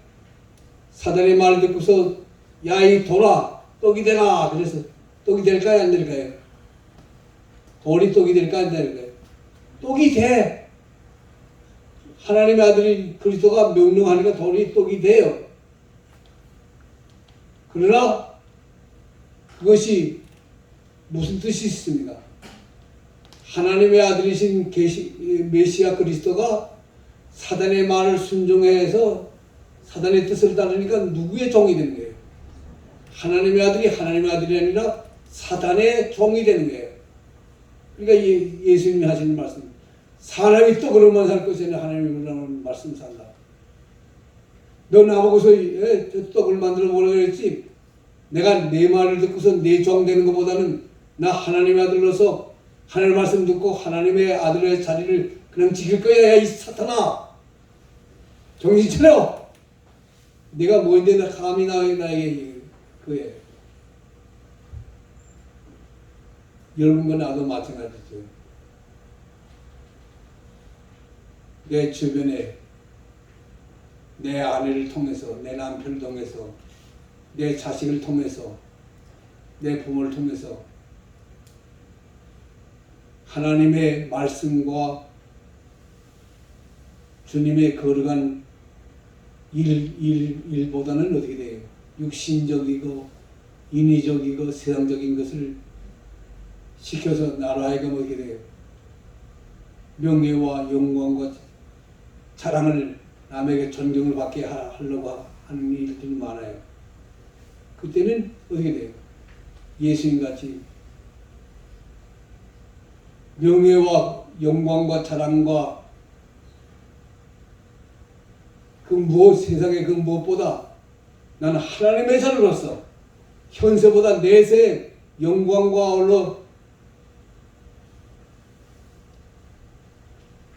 사단의 말을 듣고서 야 이 돌아 떡이 되라 그래서 떡이 될까요 안 될까요? 돌이 떡이 될까 안 될까요? 떡이 돼. 하나님의 아들이 그리스도가 명령하니까 돌이 떡이 돼요. 그러나 그것이 무슨 뜻이 있습니까? 하나님의 아들이신 메시아 그리스도가 사단의 말을 순종해서 사단의 뜻을 따르니까 누구의 종이 되는 거예요? 하나님의 아들이 하나님의 아들이 아니라 사단의 종이 되는 거예요. 그러니까 예수님이 하시는 말씀, 사람이 떡으로만 살 것이 아니라 하나님으로 말씀 산다. 너 나보고서 저 떡을 만들어 보라 그랬지. 내가 내 말을 듣고서 내 종 되는 것보다는 나 하나님의 아들로서 하나님의 말씀 듣고 하나님의 아들의 자리를 그냥 지킬 거야. 야, 이 사탄아, 정신 차려. 내가 뭐인데 나 감히 나에게 그래. 여러분과 나도 마찬가지죠. 내 주변에 내 아내를 통해서, 내 남편을 통해서, 내 자식을 통해서, 내 부모를 통해서 하나님의 말씀과 주님의 거룩한 일보다는 어떻게 돼요? 육신적이고 인위적이고 세상적인 것을 시켜서 나로 하여금 어떻게 돼요? 명예와 영광과 자랑을 남에게 존경을 받게 하려고 하는 일들이 많아요. 그때는 어떻게 돼요? 예수님같이 명예와 영광과 자랑과 세상의 그 무엇보다 나는 하나님의 자녀로서 현세보다 내세의 영광과 아울러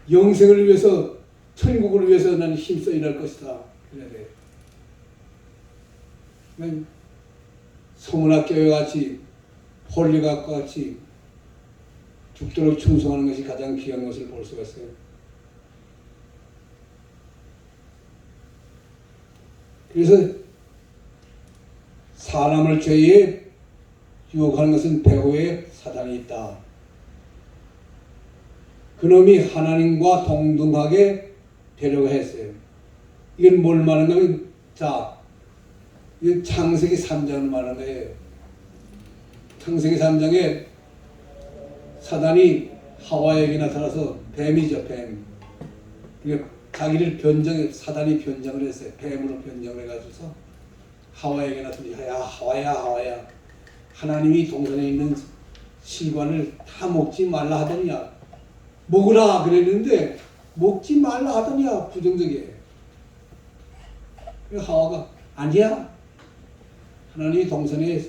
영생을 위해서 천국을 위해서 나는 힘써 일할 것이다. 그래야 돼. 소문학교와 같이 홀리각과 같이 죽도록 충성하는 것이 가장 귀한 것을 볼 수가 있어요. 그래서 사람을 죄에 유혹하는 것은 배후에 사단이 있다. 그놈이 하나님과 동등하게 되려고 했어요. 이건 뭘 말하는 거면, 자, 이건 창세기 3장을 말하는 거예요. 창세기 3장에 사단이 하와에게 나타나서 뱀이죠, 뱀. 자기를 사단이 변장을 했어요. 뱀으로 변장을 해가지고서 하와에게 나타나서 야, 하와야. 하나님이 동산에 있는 실과를 다 먹지 말라 하더니야. 먹으라 그랬는데 먹지 말라 하더니야. 부정적이에요. 하와가 아니야. 하나님이 동산에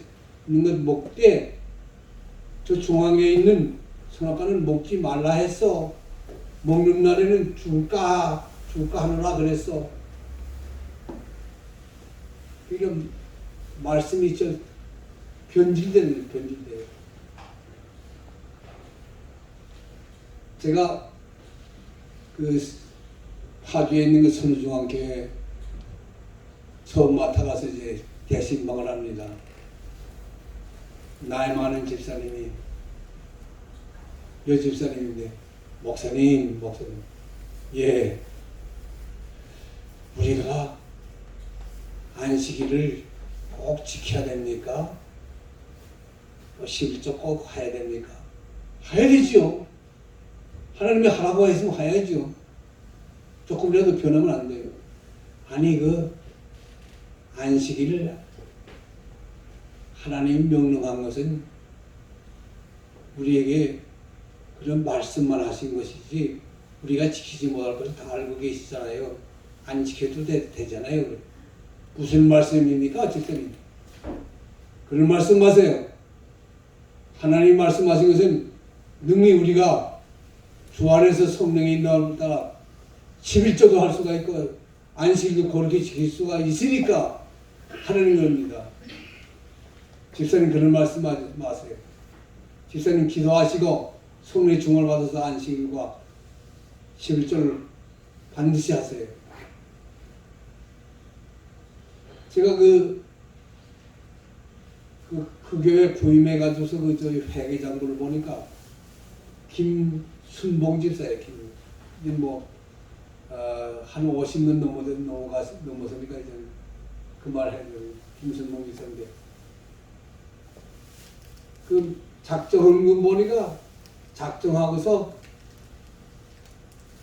있는 것 먹되 저 중앙에 있는 선악과는 먹지 말라 했어. 먹는 날에는 줄까 하느라 그랬어. 그러니까 말씀이 변질돼요. 제가 그 파주에 있는 그 선우중앙교회 처음 맡아가서 이제 대신방을 합니다. 나이 많은 집사님이 여집사님인데 목사님 예 우리가 안식일을 꼭 지켜야 됩니까? 11조 꼭 해야 됩니까? 해야 되죠. 하나님이 하라고 했으면 해야죠. 조금이라도 변하면 안 돼요. 아니 그 안식일을 하나님이 명령한 것은 우리에게 그런 말씀만 하신 것이지 우리가 지키지 못할 것을 다 알고 계시잖아요. 안 지켜도 되잖아요. 무슨 말씀입니까? 집사님? 그런 말씀하세요. 하나님 말씀하신 것은 능히 우리가 주 안에서 성령이 나오다 11조도 할 수가 있고 안식일도 거룩히 지킬 수가 있으니까 하는 겁니다. 집사님 그런 말씀 마세요. 집사님 기도하시고 성령의 중을 받아서 안식일과 11조를 반드시 하세요. 제가 그 교회 부임해가지고서 저희 회계장부를 보니까 김순봉 집사예요. 한 50년 넘어서니까 이제 그 말 해요. 김순봉 집사인데 그 작정한 거 보니까 작정하고서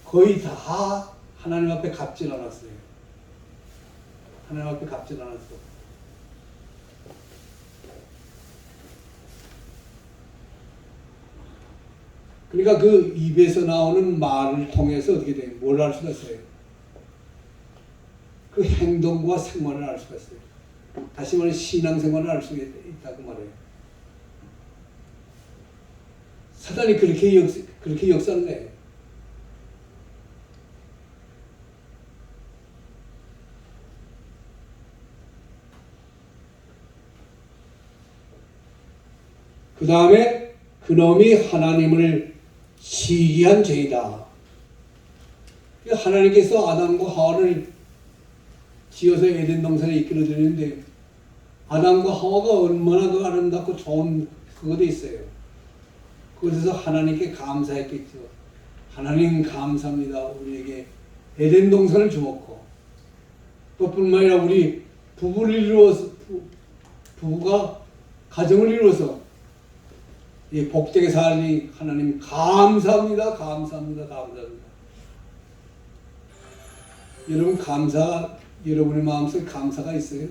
거의 다 하나님 앞에 갚질 않았어요. 하나님 앞에 갚질 않았어. 그러니까 그 입에서 나오는 말을 통해서 어떻게 돼요? 뭘 알 수가 있어요? 그 행동과 생활을 알 수가 있어요. 다시 말해 신앙생활을 알 수가 있다고 말해요. 사단이 그렇게 역사를 내요. 그 다음에 그놈이 하나님을 시기한 죄이다. 하나님께서 아담과 하와를 지어서 에덴 동산에 이끌어드리는데 아담과 하와가 얼마나 그 아름답고 좋은 그것도 있어요. 그것에서 하나님께 감사했겠죠. 하나님 감사합니다. 우리에게 에덴 동산을 주었고 또 뿐만 아니라 우리 부부를 이루어서 부부가 가정을 이루어서 이 복되게 살니 하나님 감사합니다. 감사합니다. 감사합니다. 여러분 여러분의 마음속에 감사가 있어요?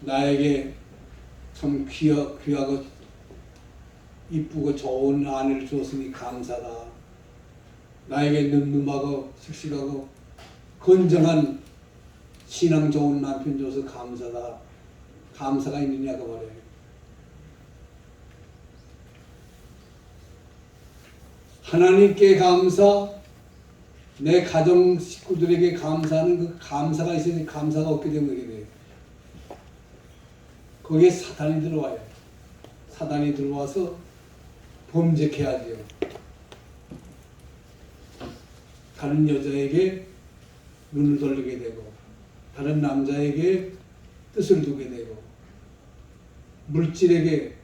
나에게 참 귀하고 이쁘고 좋은 아내를 줬으니 감사다. 나에게 늠름하고 씩씩하고 건정한 신앙 좋은 남편 줘서 감사다. 감사가 있느냐고 말해요. 하나님께 감사, 내 가정 식구들에게 감사하는 그 감사가 있어야지 감사가 없게 되면 그게 돼요. 거기에 사단이 들어와요. 사단이 들어와서 범죄케 하죠. 다른 여자에게 눈을 돌리게 되고 다른 남자에게 뜻을 두게 되고 물질에게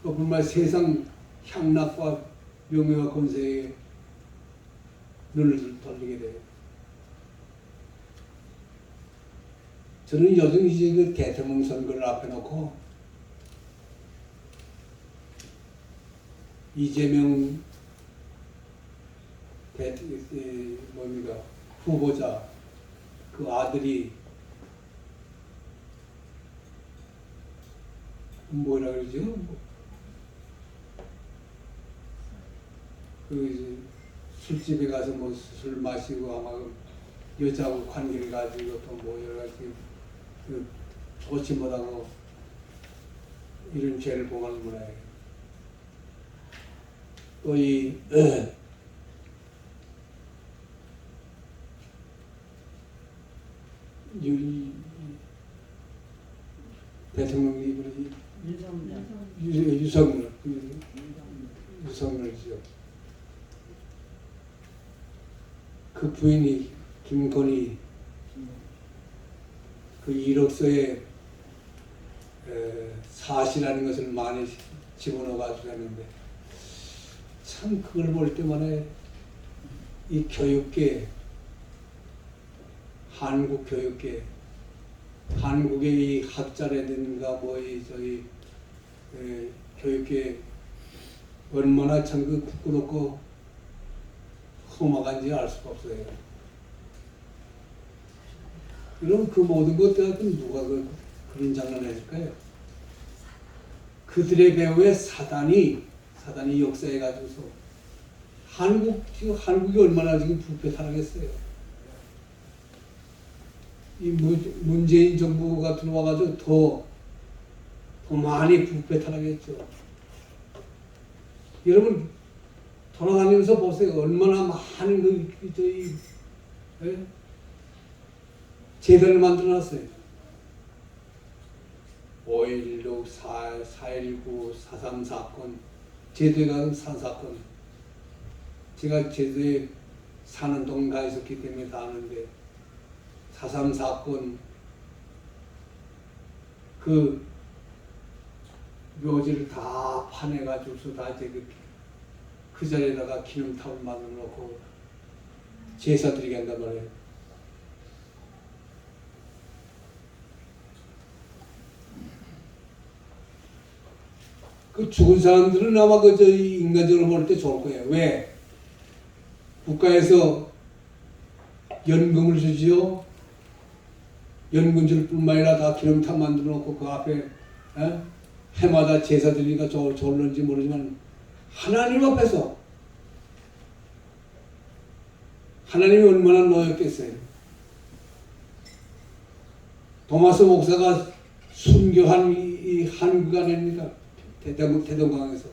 뿐만 세상 향락과 명예와 권세에 눈을 돌리게 돼요. 저는 요즘 이제 그 대통령 선거를 앞에 놓고 이재명 후보자 그 아들이 뭐라 그러죠? 그 이제 술집에 가서 뭐 술 마시고 아마 여자하고 관계를 가지고 또 뭐 여러 가지 그 좋지 못하고 이런 죄를 범하는 거예요. 또 이 대통령이 유석열이죠. 그 부인이 김건희 그 이력서에 사시라는 것을 많이 집어넣어 가지고 했는데 참 그걸 볼 때마다 이 교육계, 한국 교육계, 한국의 이 학자라든가 뭐 이 저희 교육계 얼마나 참 그 부끄럽고 험악한지 알 수가 없어요. 그럼 그 모든 것들 누가 그런 장난을 했을까요? 그들의 배후에 사단이 역사해 가지고서 한국이 얼마나 지금 부패타락했어요. 이 문재인 정부가 들어와가지고 더 많이 부패타락했죠. 여러분 돌아다니면서 보세요. 얼마나 많은 저희 제도를 만들어놨어요. 5.16, 4.19, 4.3 사건, 제도에 가는 사건. 제가 제도에 사는 동네 가 있었기 때문에 다 아는데 4.3 사건, 그 묘지를 다 파내가지고서 다 이제 그 자리에다가 기념탑을 만들어 놓고 제사 드리게 한단 말이에요. 그 죽은 사람들은 아마 저희 인간적으로 볼 때 좋을 거예요. 왜? 국가에서 연금을 주지요. 연금 줄 뿐만 아니라 다 기념탑 만들어 놓고 그 앞에 해마다 제사 드리니까 좋을런지 모르지만 하나님 앞에서 하나님이 얼마나 노였겠어요. 도마스 목사가 순교한 이 한국 아닙니까? 대동강에서.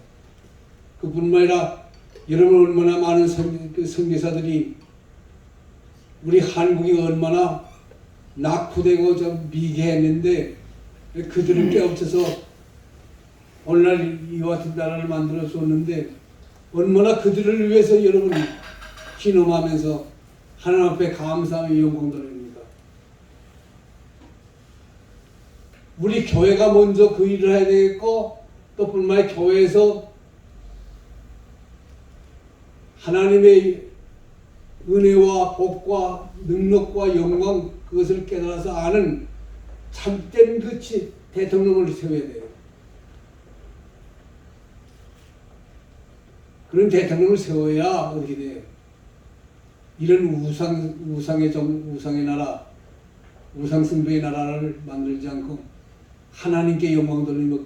그뿐만 아니라 여러분 얼마나 많은 선교사들이 우리 한국이 얼마나 낙후되고 좀 미개했는데 그들을 깨우쳐서 오늘날 이와 같은 나라를 만들어 줬는데 얼마나 그들을 위해서 여러분이 기념하면서 하나님 앞에 감사하며 영광 돌립니까? 우리 교회가 먼저 그 일을 해야 되겠고 또 뿐만 아니라 교회에서 하나님의 은혜와 복과 능력과 영광 그것을 깨달아서 아는 참된 그 대통령을 세워야 돼요. 그런 대통령을 세워야 어떻게 돼요? 이런 우상의 나라, 우상숭배의 나라를 만들지 않고 하나님께 영광 돌리며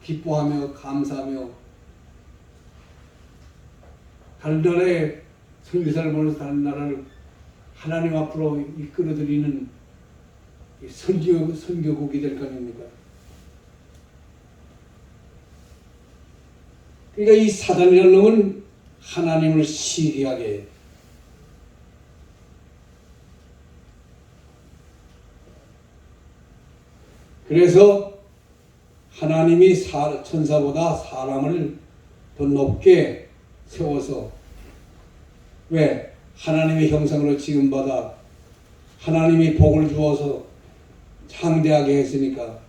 기뻐하며 감사하며 다른 나라에 선교사를 보내서 다른 나라를 하나님 앞으로 이끌어들이는 선교국이 될 거 아닙니까? 그러니까 이 사단이라는 놈은 하나님을 시기하게 해요. 그래서 하나님이 천사보다 사람을 더 높게 세워서 왜? 하나님의 형상으로 지음받아 하나님이 복을 주어서 창대하게 했으니까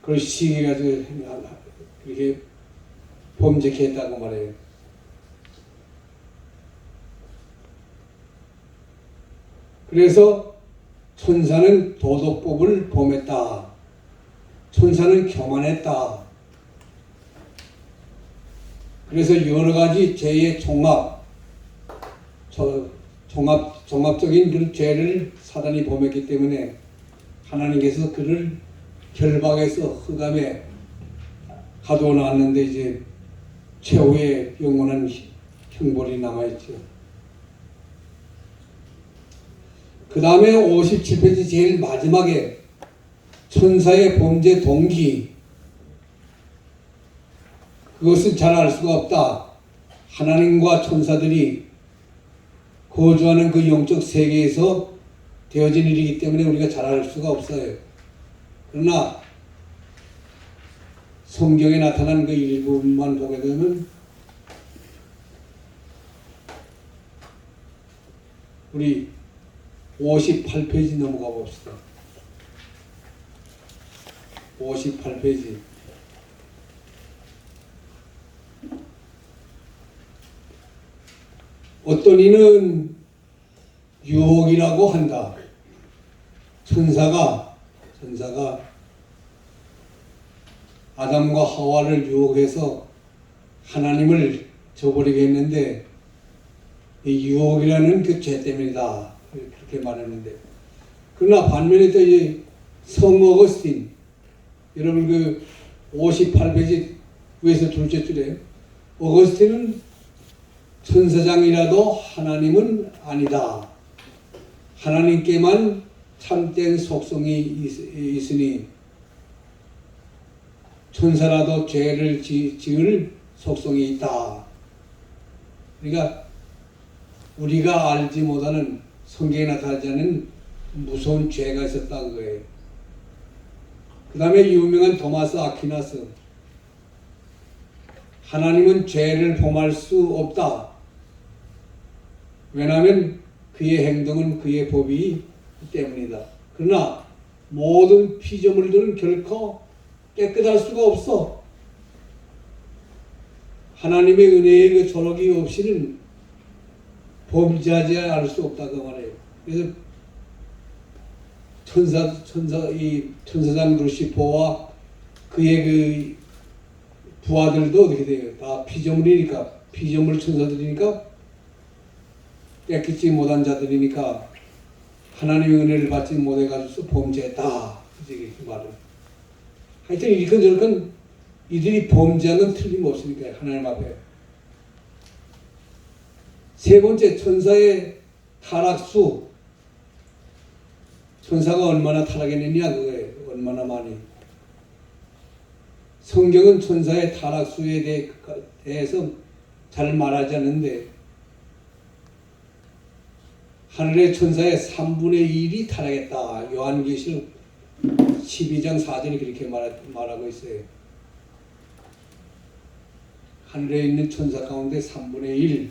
그걸 시기가지고 그렇게 범죄케 했다고 말해요. 그래서 천사는 도덕법을 범했다. 천사는 교만했다. 그래서 여러 가지 죄의 종합적인 그 죄를 사단이 범했기 때문에 하나님께서 그를 결박해서 흑암에 가두어 놨는데 이제 최후의 영원한 형벌이 남아있죠. 그 다음에 57페이지 제일 마지막에 천사의 범죄 동기, 그것은 잘 알 수가 없다. 하나님과 천사들이 거주하는 그 영적 세계에서 되어진 일이기 때문에 우리가 잘 알 수가 없어요. 그러나 성경에 나타난 그 일부분만 보게 되면 우리 58페이지 넘어가 봅시다. 58페이지. 어떤 이는 유혹이라고 한다. 천사가 아담과 하와를 유혹해서 하나님을 저버리게 했는데 이 유혹이라는 그 죄 때문이다. 그렇게 말했는데, 그러나 반면에 또 이 성 어거스틴, 여러분 그 58페이지 위에서 둘째 줄에 어거스틴은 천사장이라도 하나님은 아니다. 하나님께만 참된 속성이 있으니 천사라도 죄를 지을 속성이 있다. 그러니까 우리가 알지 못하는, 성경에 나타나지 않은 무서운 죄가 있었다는 거예요. 그 다음에 유명한 토마스 아퀴나스, 하나님은 죄를 범할 수 없다. 왜냐하면 그의 행동은 그의 법이기 때문이다. 그러나 모든 피조물들은 결코 깨끗할 수가 없어. 하나님의 은혜의 그 조력이 없이는 범죄하지 않을 수 없다 그 말이에요. 그래서 천사장 루시퍼와 그의 그 부하들도 어떻게 돼요? 다 피조물이니까, 피조물 천사들이니까, 깨끗지 못한 자들이니까 하나님의 은혜를 받지 못해가지고 범죄했다. 이렇게 말을. 하여튼 이건 저건 이들이 범죄한 건 틀림없으니까 하나님 앞에. 세 번째, 천사의 타락수. 천사가 얼마나 타락했느냐 그거예요. 얼마나 많이. 성경은 천사의 타락수에 대해서 잘 말하지 않는데 하늘의 천사의 3분의 1이 타락했다. 요한계시록 12장 4절이 그렇게 말하고 있어요. 하늘에 있는 천사 가운데 3분의 1.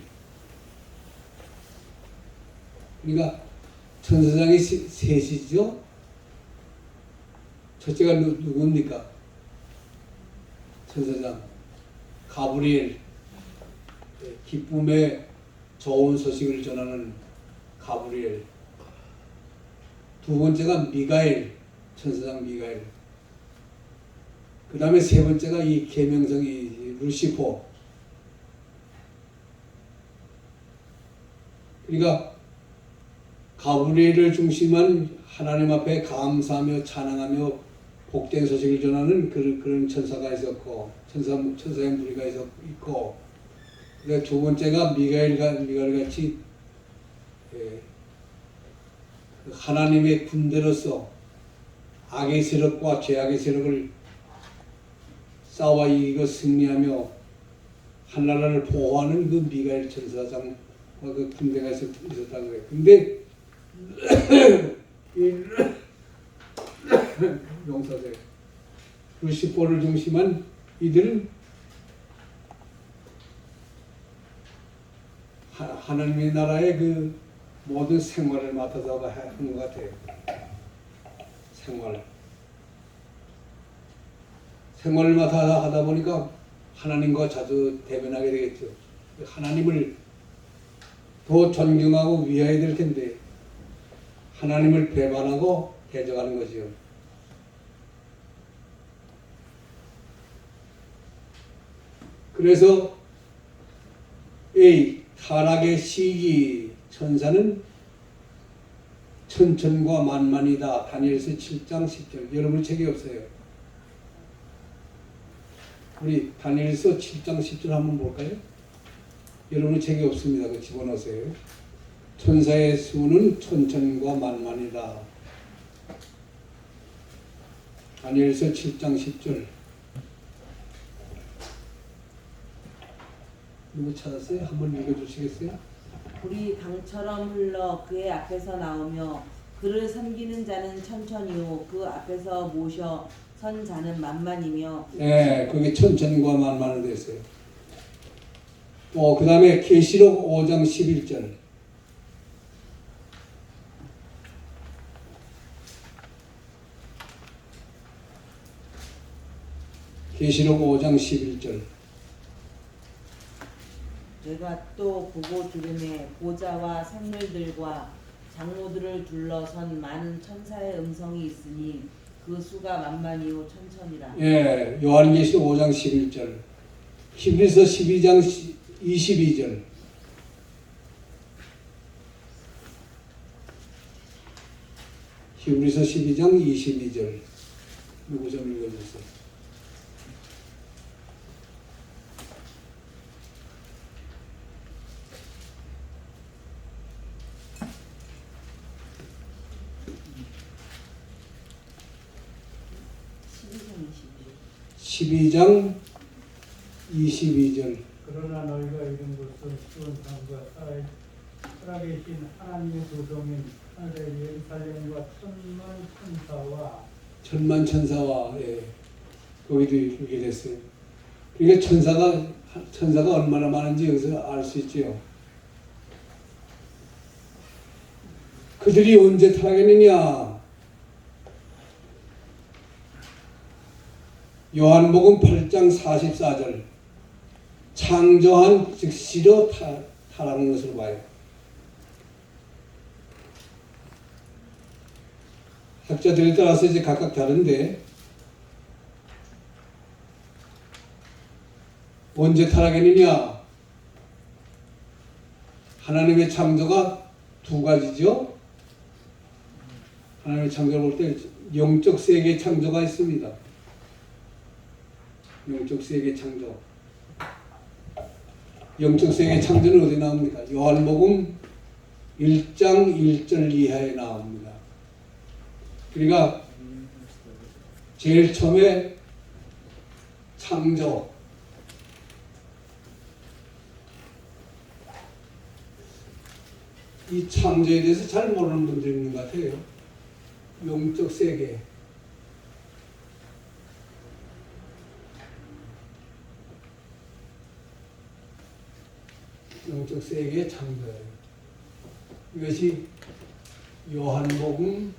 그러니까 천사장이 셋이죠. 첫째가 누굽니까? 천사장 가브리엘, 기쁨의 좋은 소식을 전하는 가브리엘. 두 번째가 미가엘, 천사장 미가엘. 그 다음에 세 번째가 이 계명성이 루시퍼. 그러니까 가브리엘을 중심한 하나님 앞에 감사하며 찬양하며 복된 소식을 전하는 그런 천사가 있었고, 천사의 무리가 있고, 그러니까 두 번째가 미가엘 같이 하나님의 군대로서 악의 세력과 죄악의 세력을 싸워 이기고 승리하며 한나라를 보호하는 그 미가엘 천사장과 그 군대가 있었다는 거예요. 근데 용사들 루시퍼를 중심한 이들은 하나님의 나라의 그 모든 생활을 맡아서 한 것 같아요. 생활을 맡아서 하다 보니까 하나님과 자주 대면하게 되겠죠. 하나님을 더 존경하고 위하야 될 텐데 하나님을 배반하고 대적하는 거지요. 그래서 A 타락의 시기, 천사는 천천과 만만이다. 다니엘서 7장 10절. 여러분 책이 없어요. 우리 다니엘서 7장 10절 한번 볼까요? 여러분 책이 없습니다. 그 집어넣으세요. 천사의 수는 천천과 만만이다. 다니엘서 7장 10절. 누구 찾았어요? 한번 읽어주시겠어요?
불이 강처럼 흘러 그의 앞에서 나오며 그를 섬기는 자는 천천이요 그 앞에서 모셔 선 자는 만만이며.
네, 그게 천천과 만만으로 됐어요. 또 그 다음에 계시록 5장 11절. 계시록 5장 11절.
내가 또 보고 들으매 보좌와 생물들과 장로들을 둘러선 많은 천사의 음성이 있으니 그 수가 만만이요 천천이라.
예, 요한계시록 5장 11절. 히브리서 12장 22절. 히브리서 12장 22절. 누구 좀 읽어주세요.
십이장
12장 22절.
그러나 너희가 이룬 것은 시온 땅과 살아계신 하나님의 도성인 하늘의 예루살렘과
천만 천사와 예, 거기도 이렇게 됐어요. 그러니까 천사가 얼마나 많은지 여기서 알 수 있지요. 그들이 언제 타락했느냐? 요한복음 8장 44절. 창조한 즉시로 타락한 것으로 봐요. 학자들에 따라서 이제 각각 다른데 언제 타락했느냐? 하나님의 창조가 두 가지죠. 하나님의 창조를 볼 때 영적 세계 창조가 있습니다. 영적 세계 창조. 영적 세계 창조는 어디 나옵니까? 요한복음 1장 1절 이하에 나옵니다. 그러니까 제일 처음에 창조, 이 창조에 대해서 잘 모르는 분들이 있는 것 같아요. 영적 세계. 영적 세계의 창조예요. 이것이 요한복음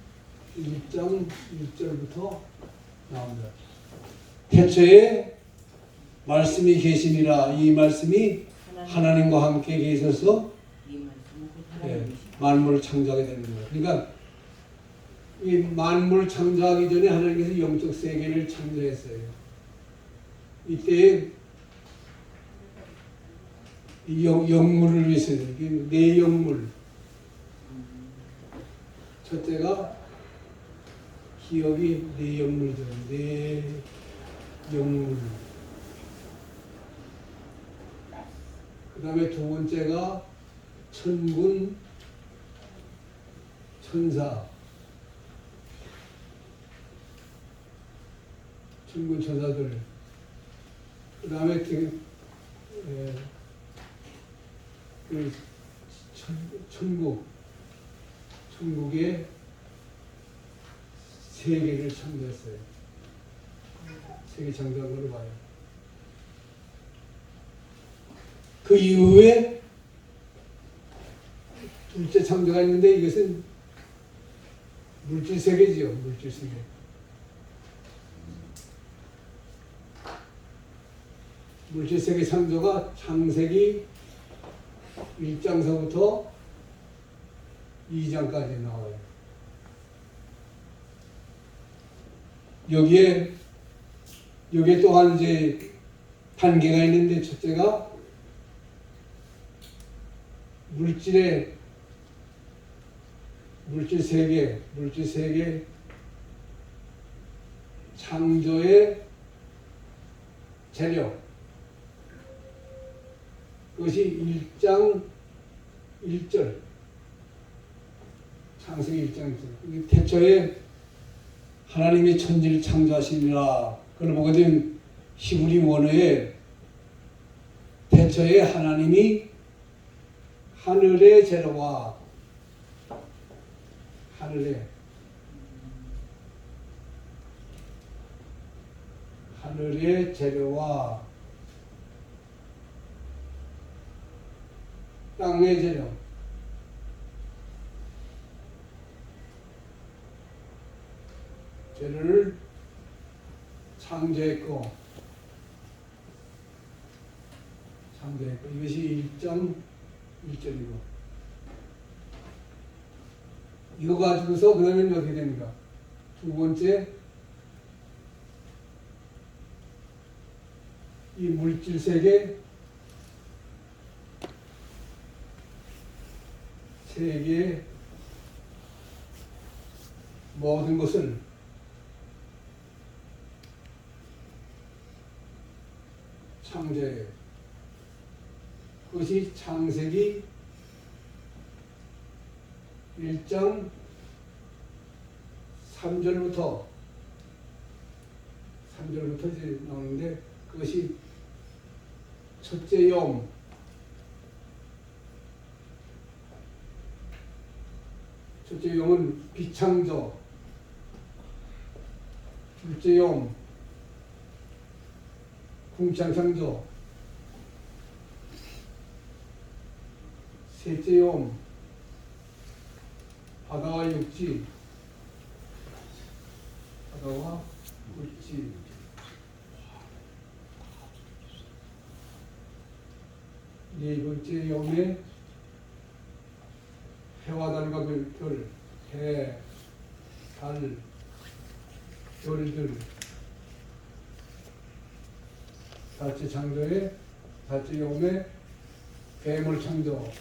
1장 1절부터 나옵니다. 태초에 말씀이 계시니라. 이 말씀이 하나님과 함께 계셔서 만물을 창조하게 되는 거예요. 그러니까 이 만물을 창조하기 전에 하나님께서 영적 세계를 창조했어요. 이때 이 영물을 위해서 네 영물. 첫째가 기억이 네 영물이죠. 네 영물. 그 다음에 두 번째가 천군 천사. 천군 천사들. 그 다음에 천국의 세계를 창조했어요. 세계 창조한 걸로 봐요. 그 이후에 둘째 창조가 있는데 이것은 물질 세계지요. 물질 세계. 물질 세계 창조가 창세기 1장서부터 2장까지 나와요. 여기에 또한 이제 단계가 있는데, 첫째가 물질 세계 창조의 재료. 그것이 1장 1절. 창세기 1장 1절. 태초에 하나님이 천지를 창조하시니라. 그걸 보게 되면 히브리 원어에 태초에 하나님이 하늘의 재료와 하늘의 재료와 땅의 재료, 재료를 창조했고, 창조했고 이것이 1.1절이고 이거 가지고서 그 다음에 어떻게 됩니까? 두 번째 이 물질 세계 세계의 모든 것을 창조해요. 그것이 창세기 1장 3절부터 이제 나오는데 그것이 첫째 용 첫째 용은 비창조, 둘째 용 궁창창조, 셋째 용 바다와 육지, 바다와 육지, 네 번째 용의 해와 달과 별, 해, 달, 별들, 다째 창조의 다째 용의 뱀을 창조,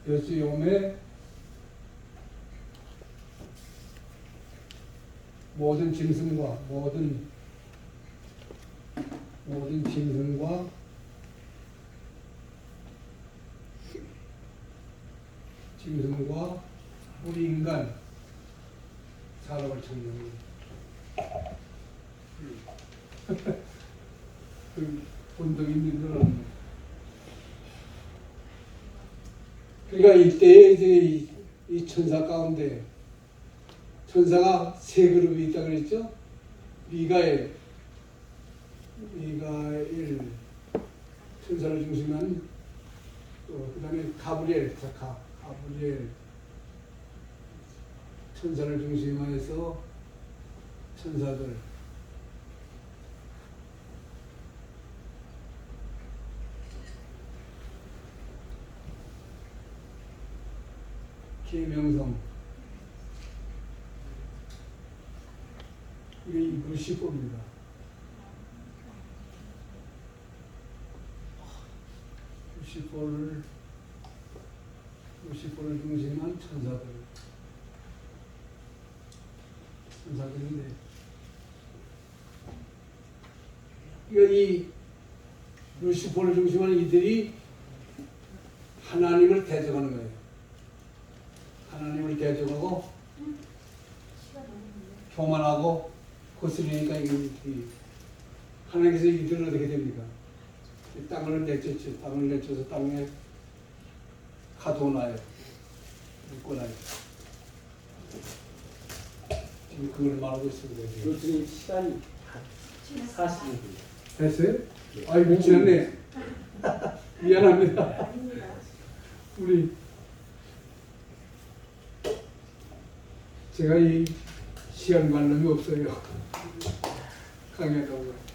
여째 용의 모든 짐승과 짐승과 우리 인간 사람을 창조합니다. 그 본덕이 늘어납니다. 그러니까 이때 이제 이 천사 가운데 천사가 세 그룹이 있다 그랬죠? 미가엘 천사를 중심한 그 다음에 가브리엘 천사를 중심하여서 천사들 계명성 이게 루시퍼입니다. 루시퍼를 중심한 천사들인데 이 루시퍼를 중심한 이들이 하나님을 대적하는 거예요. 하나님을 대적하고 교만하고 거스르니까 하나님께서 이들은 어떻게 됩니까? 땅을 내쫓죠. 땅을 내쫓아서 땅에 가둬놔요. 묶어놔요. 지금 그걸 말하고 있습니다.
교수님 시간이 40분
됐어요? 아이고 지났네. 미안합니다. 우리 제가 이 시간 관념이 없어요. 강의하다 보면.